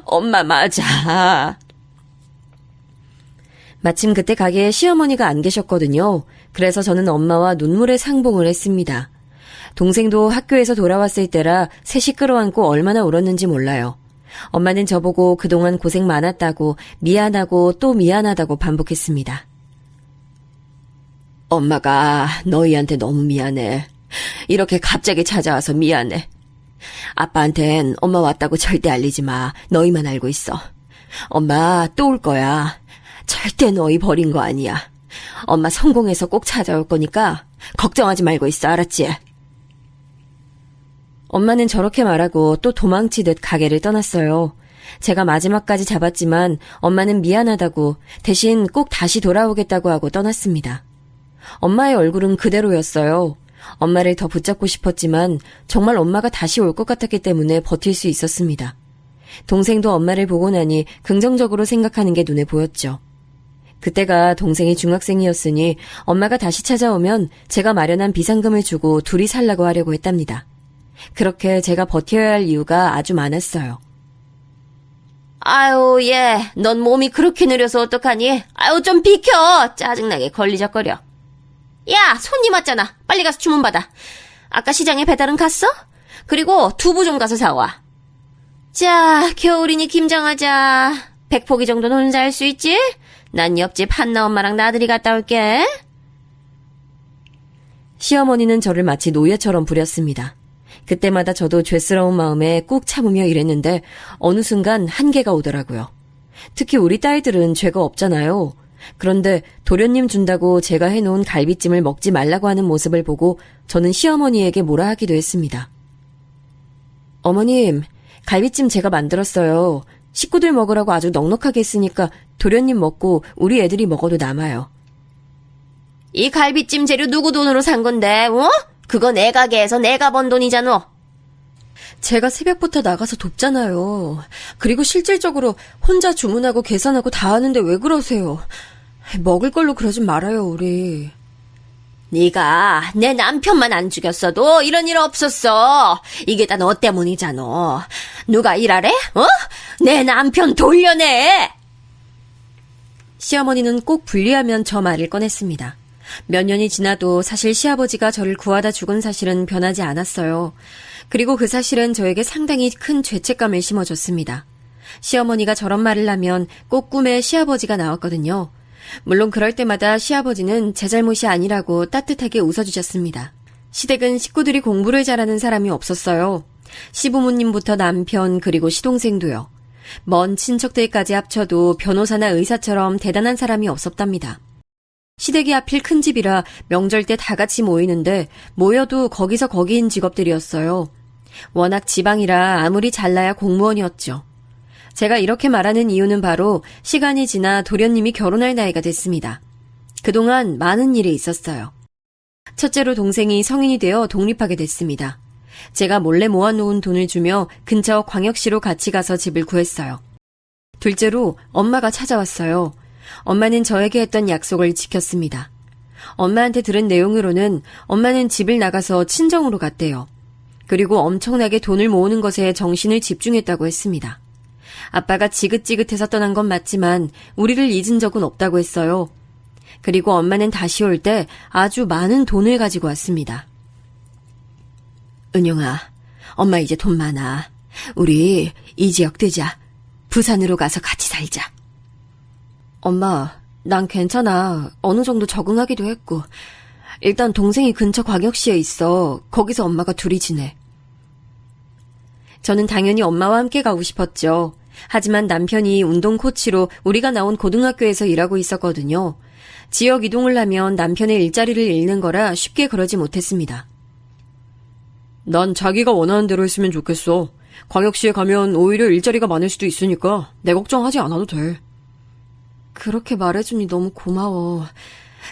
엄마 맞아. 마침 그때 가게에 시어머니가 안 계셨거든요. 그래서 저는 엄마와 눈물의 상봉을 했습니다. 동생도 학교에서 돌아왔을 때라 셋이 끌어안고 얼마나 울었는지 몰라요. 엄마는 저보고 그동안 고생 많았다고 미안하고 또 미안하다고 반복했습니다. 엄마가 너희한테 너무 미안해. 이렇게 갑자기 찾아와서 미안해. 아빠한텐 엄마 왔다고 절대 알리지 마. 너희만 알고 있어. 엄마 또 올 거야. 절대 너희 버린 거 아니야. 엄마 성공해서 꼭 찾아올 거니까 걱정하지 말고 있어. 알았지? 엄마는 저렇게 말하고 또 도망치듯 가게를 떠났어요. 제가 마지막까지 잡았지만 엄마는 미안하다고 대신 꼭 다시 돌아오겠다고 하고 떠났습니다. 엄마의 얼굴은 그대로였어요. 엄마를 더 붙잡고 싶었지만 정말 엄마가 다시 올 것 같았기 때문에 버틸 수 있었습니다. 동생도 엄마를 보고 나니 긍정적으로 생각하는 게 눈에 보였죠. 그때가 동생이 중학생이었으니 엄마가 다시 찾아오면 제가 마련한 비상금을 주고 둘이 살라고 하려고 했답니다. 그렇게 제가 버텨야 할 이유가 아주 많았어요. 아유, 얘, 넌 몸이 그렇게 느려서 어떡하니? 아유, 좀 비켜! 짜증나게 걸리적거려. 야, 손님 왔잖아. 빨리 가서 주문 받아. 아까 시장에 배달은 갔어? 그리고 두부 좀 가서 사와. 자, 겨울이니 김장하자. 100포기 정도는 혼자 할 수 있지? 난 옆집 한나 엄마랑 나들이 갔다 올게. 시어머니는 저를 마치 노예처럼 부렸습니다. 그때마다 저도 죄스러운 마음에 꾹 참으며 일했는데 어느 순간 한계가 오더라고요. 특히 우리 딸들은 죄가 없잖아요. 그런데 도련님 준다고 제가 해놓은 갈비찜을 먹지 말라고 하는 모습을 보고 저는 시어머니에게 뭐라 하기도 했습니다. 어머님, 갈비찜 제가 만들었어요. 식구들 먹으라고 아주 넉넉하게 했으니까 도련님 먹고 우리 애들이 먹어도 남아요. 이 갈비찜 재료 누구 돈으로 산 건데, 그거 내 가게에서 내가 번 돈이잖아. 제가 새벽부터 나가서 돕잖아요. 그리고 실질적으로 혼자 주문하고 계산하고 다 하는데 왜 그러세요? 먹을 걸로 그러진 말아요, 우리. 네가 내 남편만 안 죽였어도 이런 일 없었어. 이게 다 너 때문이잖아. 누가 일하래? 내 남편 돌려내! 시어머니는 꼭 분리하면 저 말을 꺼냈습니다. 몇 년이 지나도 사실 시아버지가 저를 구하다 죽은 사실은 변하지 않았어요. 그리고 그 사실은 저에게 상당히 큰 죄책감을 심어줬습니다. 시어머니가 저런 말을 하면 꼭 꿈에 시아버지가 나왔거든요. 물론 그럴 때마다 시아버지는 제 잘못이 아니라고 따뜻하게 웃어주셨습니다. 시댁은 식구들이 공부를 잘하는 사람이 없었어요. 시부모님부터 남편 그리고 시동생도요. 먼 친척들까지 합쳐도 변호사나 의사처럼 대단한 사람이 없었답니다. 시댁이 하필 큰 집이라 명절 때 다 같이 모이는데 모여도 거기서 거기인 직업들이었어요. 워낙 지방이라 아무리 잘나야 공무원이었죠. 제가 이렇게 말하는 이유는 바로 시간이 지나 도련님이 결혼할 나이가 됐습니다. 그동안 많은 일이 있었어요. 첫째로 동생이 성인이 되어 독립하게 됐습니다. 제가 몰래 모아놓은 돈을 주며 근처 광역시로 같이 가서 집을 구했어요. 둘째로 엄마가 찾아왔어요. 엄마는 저에게 했던 약속을 지켰습니다. 엄마한테 들은 내용으로는 엄마는 집을 나가서 친정으로 갔대요. 그리고 엄청나게 돈을 모으는 것에 정신을 집중했다고 했습니다. 아빠가 지긋지긋해서 떠난 건 맞지만 우리를 잊은 적은 없다고 했어요. 그리고 엄마는 다시 올 때 아주 많은 돈을 가지고 왔습니다. 은영아, 엄마 이제 돈 많아. 우리 이 지역 뜨자. 부산으로 가서 같이 살자. 엄마, 난 괜찮아. 어느 정도 적응하기도 했고. 일단 동생이 근처 광역시에 있어. 거기서 엄마가 둘이 지내. 저는 당연히 엄마와 함께 가고 싶었죠. 하지만 남편이 운동 코치로 우리가 나온 고등학교에서 일하고 있었거든요. 지역 이동을 하면 남편의 일자리를 잃는 거라 쉽게 그러지 못했습니다. 난 자기가 원하는 대로 했으면 좋겠어. 광역시에 가면 오히려 일자리가 많을 수도 있으니까 내 걱정하지 않아도 돼. 그렇게 말해주니 너무 고마워.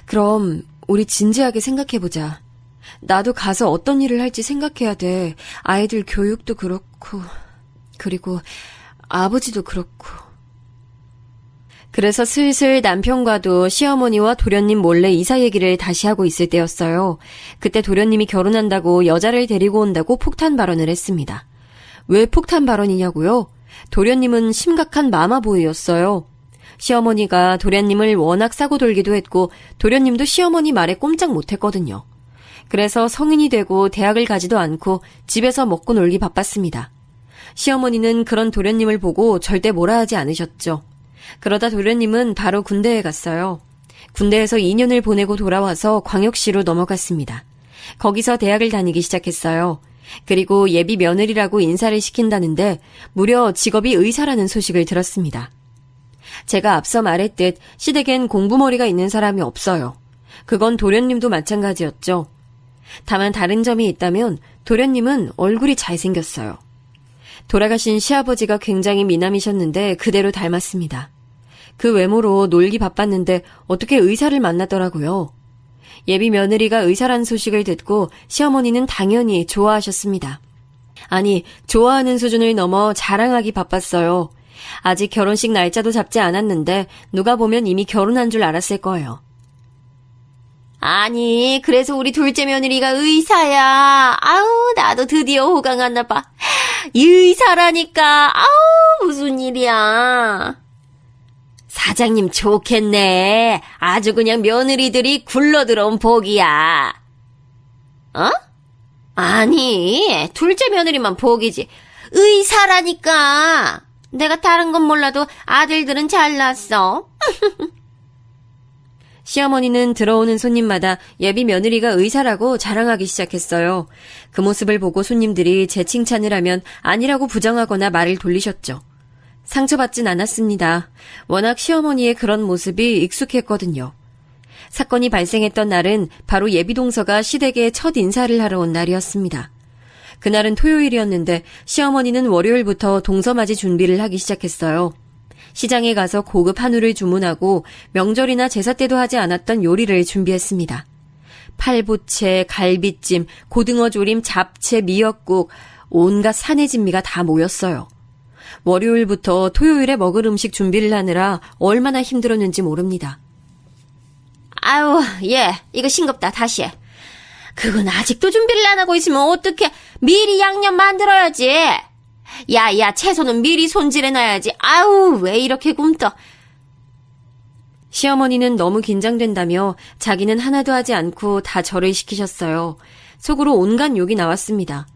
그럼 우리 진지하게 생각해보자. 나도 가서 어떤 일을 할지 생각해야 돼. 아이들 교육도 그렇고, 그리고 아버지도 그렇고. 그래서 슬슬 남편과도 시어머니와 도련님 몰래 이사 얘기를 다시 하고 있을 때였어요. 그때 도련님이 결혼한다고 여자를 데리고 온다고 폭탄 발언을 했습니다. 왜 폭탄 발언이냐고요? 도련님은 심각한 마마보이였어요. 시어머니가 도련님을 워낙 싸고 돌기도 했고 도련님도 시어머니 말에 꼼짝 못했거든요. 그래서 성인이 되고 대학을 가지도 않고 집에서 먹고 놀기 바빴습니다. 시어머니는 그런 도련님을 보고 절대 뭐라 하지 않으셨죠. 그러다 도련님은 바로 군대에 갔어요. 군대에서 2년을 보내고 돌아와서 광역시로 넘어갔습니다. 거기서 대학을 다니기 시작했어요. 그리고 예비 며느리라고 인사를 시킨다는데 무려 직업이 의사라는 소식을 들었습니다. 제가 앞서 말했듯 시댁엔 공부머리가 있는 사람이 없어요. 그건 도련님도 마찬가지였죠. 다만 다른 점이 있다면 도련님은 얼굴이 잘생겼어요. 돌아가신 시아버지가 굉장히 미남이셨는데 그대로 닮았습니다. 그 외모로 놀기 바빴는데 어떻게 의사를 만나더라고요. 예비 며느리가 의사라는 소식을 듣고 시어머니는 당연히 좋아하셨습니다. 아니, 좋아하는 수준을 넘어 자랑하기 바빴어요. 아직 결혼식 날짜도 잡지 않았는데 누가 보면 이미 결혼한 줄 알았을 거예요. 아니, 그래서 우리 둘째 며느리가 의사야. 아우, 나도 드디어 호강하나 봐. 의사라니까. 아우, 무슨 일이야. 사장님 좋겠네. 아주 그냥 며느리들이 굴러들어온 복이야. 어? 아니, 둘째 며느리만 복이지. 의사라니까. 내가 다른 건 몰라도 아들들은 잘났어. 시어머니는 들어오는 손님마다 예비 며느리가 의사라고 자랑하기 시작했어요. 그 모습을 보고 손님들이 제 칭찬을 하면 아니라고 부정하거나 말을 돌리셨죠. 상처받진 않았습니다. 워낙 시어머니의 그런 모습이 익숙했거든요. 사건이 발생했던 날은 바로 예비 동서가 시댁에 첫 인사를 하러 온 날이었습니다. 그날은 토요일이었는데 시어머니는 월요일부터 동서맞이 준비를 하기 시작했어요. 시장에 가서 고급 한우를 주문하고 명절이나 제사 때도 하지 않았던 요리를 준비했습니다. 팔보채, 갈비찜, 고등어 조림, 잡채, 미역국, 온갖 산의 진미가 다 모였어요. 월요일부터 토요일에 먹을 음식 준비를 하느라 얼마나 힘들었는지 모릅니다. 아유, 얘, 이거 싱겁다, 다시 해. 그건 아직도 준비를 안 하고 있으면 어떡해. 미리 양념 만들어야지. 야, 채소는 미리 손질해놔야지. 아유, 왜 이렇게 굼떠. 시어머니는 너무 긴장된다며 자기는 하나도 하지 않고 다 저를 시키셨어요. 속으로 온갖 욕이 나왔습니다.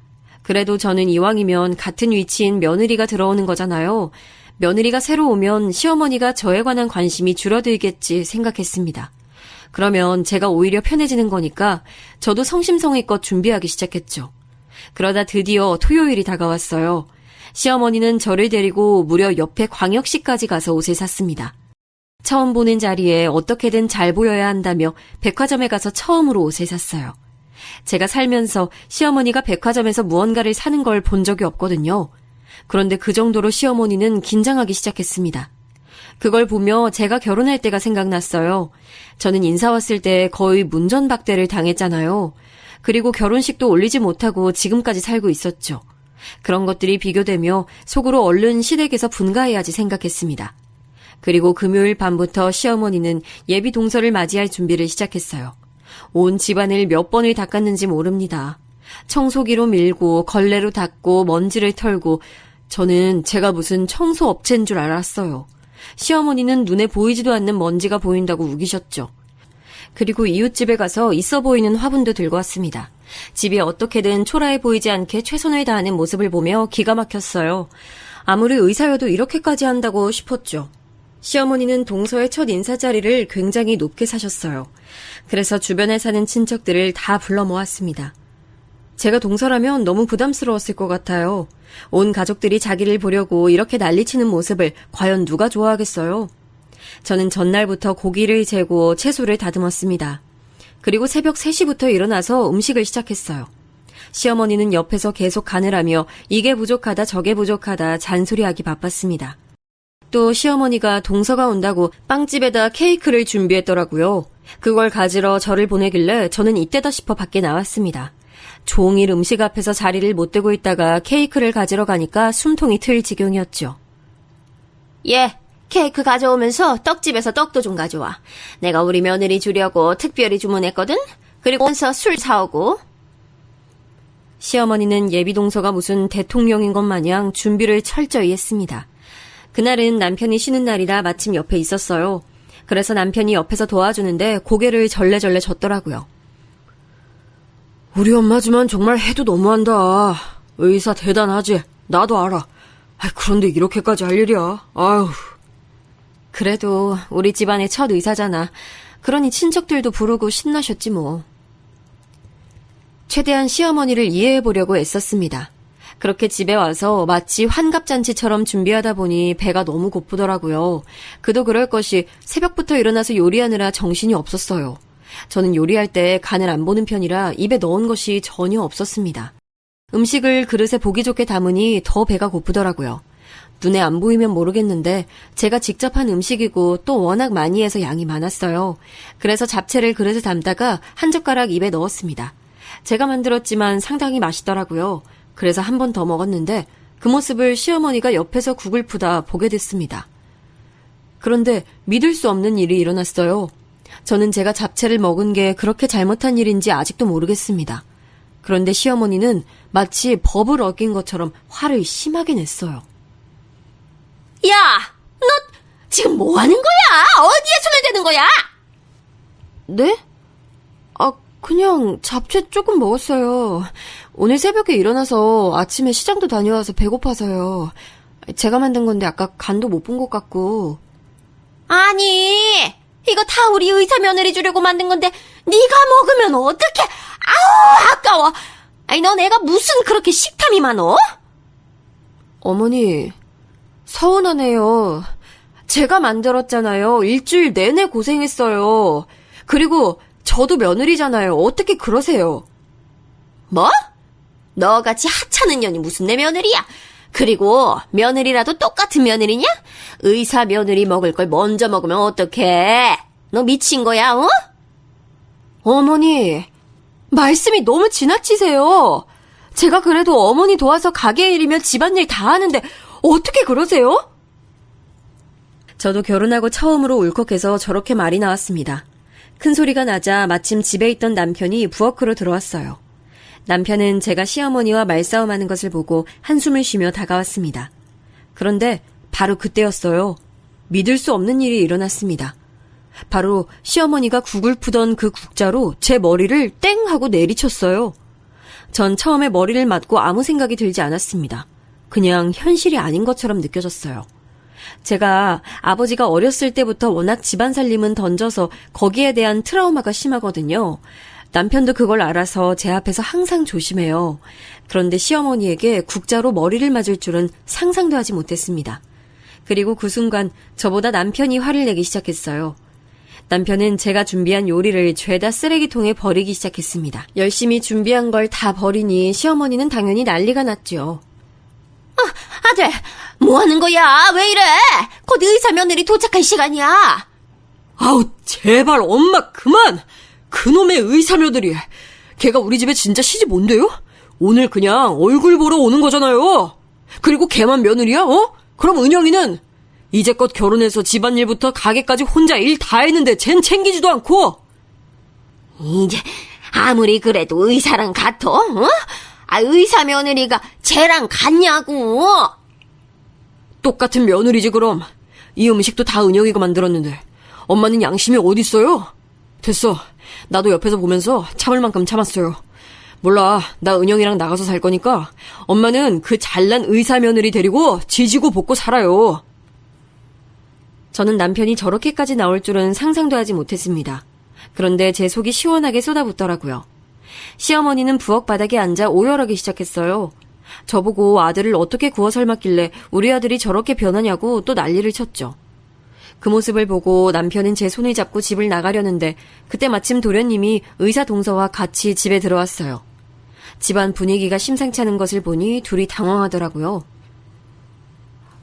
그래도 저는 이왕이면 같은 위치인 며느리가 들어오는 거잖아요. 며느리가 새로 오면 시어머니가 저에 관한 관심이 줄어들겠지 생각했습니다. 그러면 제가 오히려 편해지는 거니까 저도 성심성의껏 준비하기 시작했죠. 그러다 드디어 토요일이 다가왔어요. 시어머니는 저를 데리고 무려 옆에 광역시까지 가서 옷을 샀습니다. 처음 보는 자리에 어떻게든 잘 보여야 한다며 백화점에 가서 처음으로 옷을 샀어요. 제가 살면서 시어머니가 백화점에서 무언가를 사는 걸 본 적이 없거든요. 그런데 그 정도로 시어머니는 긴장하기 시작했습니다. 그걸 보며 제가 결혼할 때가 생각났어요. 저는 인사 왔을 때 거의 문전박대를 당했잖아요. 그리고 결혼식도 올리지 못하고 지금까지 살고 있었죠. 그런 것들이 비교되며 속으로 얼른 시댁에서 분가해야지 생각했습니다. 그리고 금요일 밤부터 시어머니는 예비 동서를 맞이할 준비를 시작했어요. 온 집안을 몇 번을 닦았는지 모릅니다. 청소기로 밀고 걸레로 닦고 먼지를 털고 저는 제가 무슨 청소업체인 줄 알았어요. 시어머니는 눈에 보이지도 않는 먼지가 보인다고 우기셨죠. 그리고 이웃집에 가서 있어 보이는 화분도 들고 왔습니다. 집이 어떻게든 초라해 보이지 않게 최선을 다하는 모습을 보며 기가 막혔어요. 아무리 의사여도 이렇게까지 한다고 싶었죠. 시어머니는 동서의 첫 인사 자리를 굉장히 높게 사셨어요. 그래서 주변에 사는 친척들을 다 불러 모았습니다. 제가 동서라면 너무 부담스러웠을 것 같아요. 온 가족들이 자기를 보려고 이렇게 난리치는 모습을 과연 누가 좋아하겠어요? 저는 전날부터 고기를 재고 채소를 다듬었습니다. 그리고 새벽 3시부터 일어나서 음식을 시작했어요. 시어머니는 옆에서 계속 간을 하며 이게 부족하다 저게 부족하다 잔소리하기 바빴습니다. 또 시어머니가 동서가 온다고 빵집에다 케이크를 준비했더라고요. 그걸 가지러 저를 보내길래 저는 이때다 싶어 밖에 나왔습니다. 종일 음식 앞에서 자리를 못 대고 있다가 케이크를 가지러 가니까 숨통이 트일 지경이었죠. 얘, 케이크 가져오면서 떡집에서 떡도 좀 가져와. 내가 우리 며느리 주려고 특별히 주문했거든? 그리고 온서 술 사오고. 시어머니는 예비 동서가 무슨 대통령인 것 마냥 준비를 철저히 했습니다. 그날은 남편이 쉬는 날이라 마침 옆에 있었어요. 그래서 남편이 옆에서 도와주는데 고개를 절레절레 젓더라고요. 우리 엄마지만 정말 해도 너무한다. 의사 대단하지. 나도 알아. 그런데 이렇게까지 할 일이야. 아유. 그래도 우리 집안의 첫 의사잖아. 그러니 친척들도 부르고 신나셨지 뭐. 최대한 시어머니를 이해해보려고 애썼습니다. 그렇게 집에 와서 마치 환갑잔치처럼 준비하다 보니 배가 너무 고프더라고요. 그도 그럴 것이 새벽부터 일어나서 요리하느라 정신이 없었어요. 저는 요리할 때 간을 안 보는 편이라 입에 넣은 것이 전혀 없었습니다. 음식을 그릇에 보기 좋게 담으니 더 배가 고프더라고요. 눈에 안 보이면 모르겠는데 제가 직접 한 음식이고 또 워낙 많이 해서 양이 많았어요. 그래서 잡채를 그릇에 담다가 한 젓가락 입에 넣었습니다. 제가 만들었지만 상당히 맛있더라고요. 그래서 한 번 더 먹었는데 그 모습을 시어머니가 옆에서 국을 푸다 보게 됐습니다. 그런데 믿을 수 없는 일이 일어났어요. 저는 제가 잡채를 먹은 게 그렇게 잘못한 일인지 아직도 모르겠습니다. 그런데 시어머니는 마치 법을 어긴 것처럼 화를 심하게 냈어요. 야, 너 지금 뭐 하는 거야? 어디에 손을 대는 거야? 네? 그냥 잡채 조금 먹었어요. 오늘 새벽에 일어나서 아침에 시장도 다녀와서 배고파서요. 제가 만든 건데 아까 간도 못 본 것 같고. 아니, 이거 다 우리 의사 며느리 주려고 만든 건데 네가 먹으면 어떡해? 아우, 아까워. 아니, 너 내가 무슨 그렇게 식탐이 많어? 어머니, 서운하네요. 제가 만들었잖아요. 일주일 내내 고생했어요. 그리고 저도 며느리잖아요. 어떻게 그러세요? 뭐? 너같이 하찮은 년이 무슨 내 며느리야? 그리고 며느리라도 똑같은 며느리냐? 의사 며느리 먹을 걸 먼저 먹으면 어떡해? 너 미친 거야, 어? 어머니, 말씀이 너무 지나치세요. 제가 그래도 어머니 도와서 가게 일이면 집안일 다 하는데 어떻게 그러세요? 저도 결혼하고 처음으로 울컥해서 저렇게 말이 나왔습니다. 큰 소리가 나자 마침 집에 있던 남편이 부엌으로 들어왔어요. 남편은 제가 시어머니와 말싸움하는 것을 보고 한숨을 쉬며 다가왔습니다. 그런데 바로 그때였어요. 믿을 수 없는 일이 일어났습니다. 바로 시어머니가 국을 푸던 그 국자로 제 머리를 땡 하고 내리쳤어요. 전 처음에 머리를 맞고 아무 생각이 들지 않았습니다. 그냥 현실이 아닌 것처럼 느껴졌어요. 제가 아버지가 어렸을 때부터 워낙 집안 살림은 던져서 거기에 대한 트라우마가 심하거든요. 남편도 그걸 알아서 제 앞에서 항상 조심해요. 그런데 시어머니에게 국자로 머리를 맞을 줄은 상상도 하지 못했습니다. 그리고 그 순간 저보다 남편이 화를 내기 시작했어요. 남편은 제가 준비한 요리를 죄다 쓰레기통에 버리기 시작했습니다. 열심히 준비한 걸 다 버리니 시어머니는 당연히 난리가 났죠. 아들, 뭐 하는 거야? 왜 이래? 곧 의사 며느리 도착할 시간이야. 아우, 제발 엄마 그만! 그놈의 의사며느리. 걔가 우리 집에 진짜 시집 온대요? 오늘 그냥 얼굴 보러 오는 거잖아요. 그리고 걔만 며느리야, 어? 그럼 은영이는 이제껏 결혼해서 집안일부터 가게까지 혼자 일 다 했는데 쟨 챙기지도 않고. 이제 아무리 그래도 의사랑 같어? 어? 아, 의사 며느리가 쟤랑 같냐고. 똑같은 며느리지 그럼. 이 음식도 다 은영이가 만들었는데 엄마는 양심이 어딨어요? 됐어. 나도 옆에서 보면서 참을 만큼 참았어요. 몰라, 나 은영이랑 나가서 살 거니까 엄마는 그 잘난 의사 며느리 데리고 지지고 볶고 살아요. 저는 남편이 저렇게까지 나올 줄은 상상도 하지 못했습니다. 그런데 제 속이 시원하게 쏟아붓더라고요. 시어머니는 부엌 바닥에 앉아 오열하기 시작했어요. 저보고 아들을 어떻게 구워 삶았길래 우리 아들이 저렇게 변하냐고 또 난리를 쳤죠. 그 모습을 보고 남편은 제 손을 잡고 집을 나가려는데 그때 마침 도련님이 의사 동서와 같이 집에 들어왔어요. 집안 분위기가 심상치 않은 것을 보니 둘이 당황하더라고요.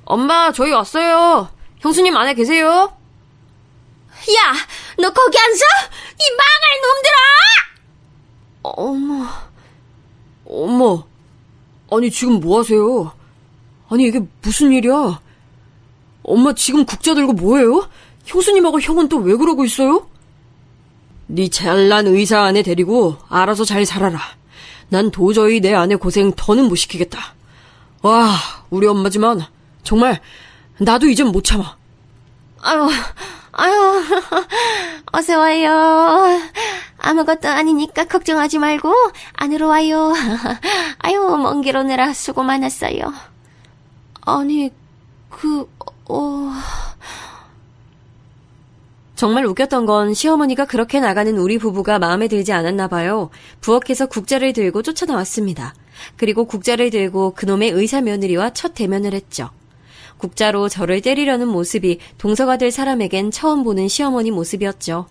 엄마, 저희 왔어요. 형수님 안에 계세요? 야, 너 거기 앉아? 이 망할 놈들아! 어머. 아니, 지금 뭐 하세요? 아니, 이게 무슨 일이야? 엄마 지금 국자 들고 뭐해요? 형수님하고 형은 또 왜 그러고 있어요? 네 잘난 의사 아내 데리고 알아서 잘 살아라. 난 도저히 내 아내 고생 더는 못 시키겠다. 와, 우리 엄마지만 정말 나도 이젠 못 참아. 아유, 어서 와요. 아무것도 아니니까 걱정하지 말고 안으로 와요. 아유, 먼 길 오느라 수고 많았어요. 아니, 정말 웃겼던 건 시어머니가 그렇게 나가는 우리 부부가 마음에 들지 않았나 봐요. 부엌에서 국자를 들고 쫓아나왔습니다. 그리고 국자를 들고 그놈의 의사 며느리와 첫 대면을 했죠. 국자로 저를 때리려는 모습이 동서가 될 사람에겐 처음 보는 시어머니 모습이었죠.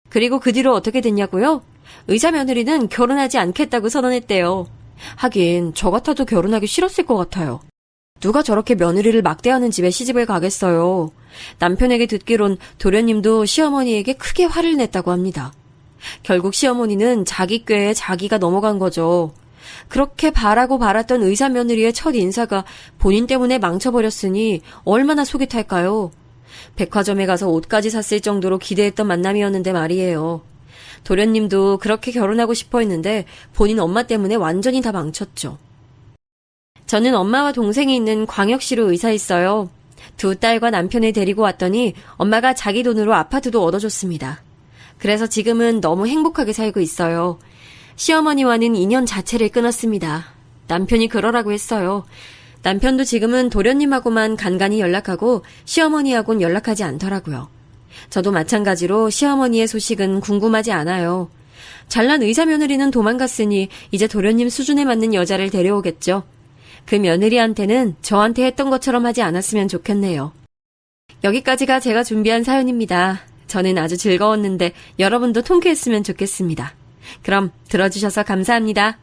그리고 그 뒤로 어떻게 됐냐고요? 의사 며느리는 결혼하지 않겠다고 선언했대요. 하긴 저 같아도 결혼하기 싫었을 것 같아요. 누가 저렇게 며느리를 막대하는 집에 시집을 가겠어요. 남편에게 듣기론 도련님도 시어머니에게 크게 화를 냈다고 합니다. 결국 시어머니는 자기 꾀에 자기가 넘어간 거죠. 그렇게 바라고 바랐던 의사 며느리의 첫 인사가 본인 때문에 망쳐버렸으니 얼마나 속이 탈까요? 백화점에 가서 옷까지 샀을 정도로 기대했던 만남이었는데 말이에요. 도련님도 그렇게 결혼하고 싶어 했는데 본인 엄마 때문에 완전히 다 망쳤죠. 저는 엄마와 동생이 있는 광역시로 의사했어요. 두 딸과 남편을 데리고 왔더니 엄마가 자기 돈으로 아파트도 얻어줬습니다. 그래서 지금은 너무 행복하게 살고 있어요. 시어머니와는 인연 자체를 끊었습니다. 남편이 그러라고 했어요. 남편도 지금은 도련님하고만 간간히 연락하고 시어머니하고는 연락하지 않더라고요. 저도 마찬가지로 시어머니의 소식은 궁금하지 않아요. 잘난 의사 며느리는 도망갔으니 이제 도련님 수준에 맞는 여자를 데려오겠죠. 그 며느리한테는 저한테 했던 것처럼 하지 않았으면 좋겠네요. 여기까지가 제가 준비한 사연입니다. 저는 아주 즐거웠는데 여러분도 통쾌했으면 좋겠습니다. 그럼 들어주셔서 감사합니다.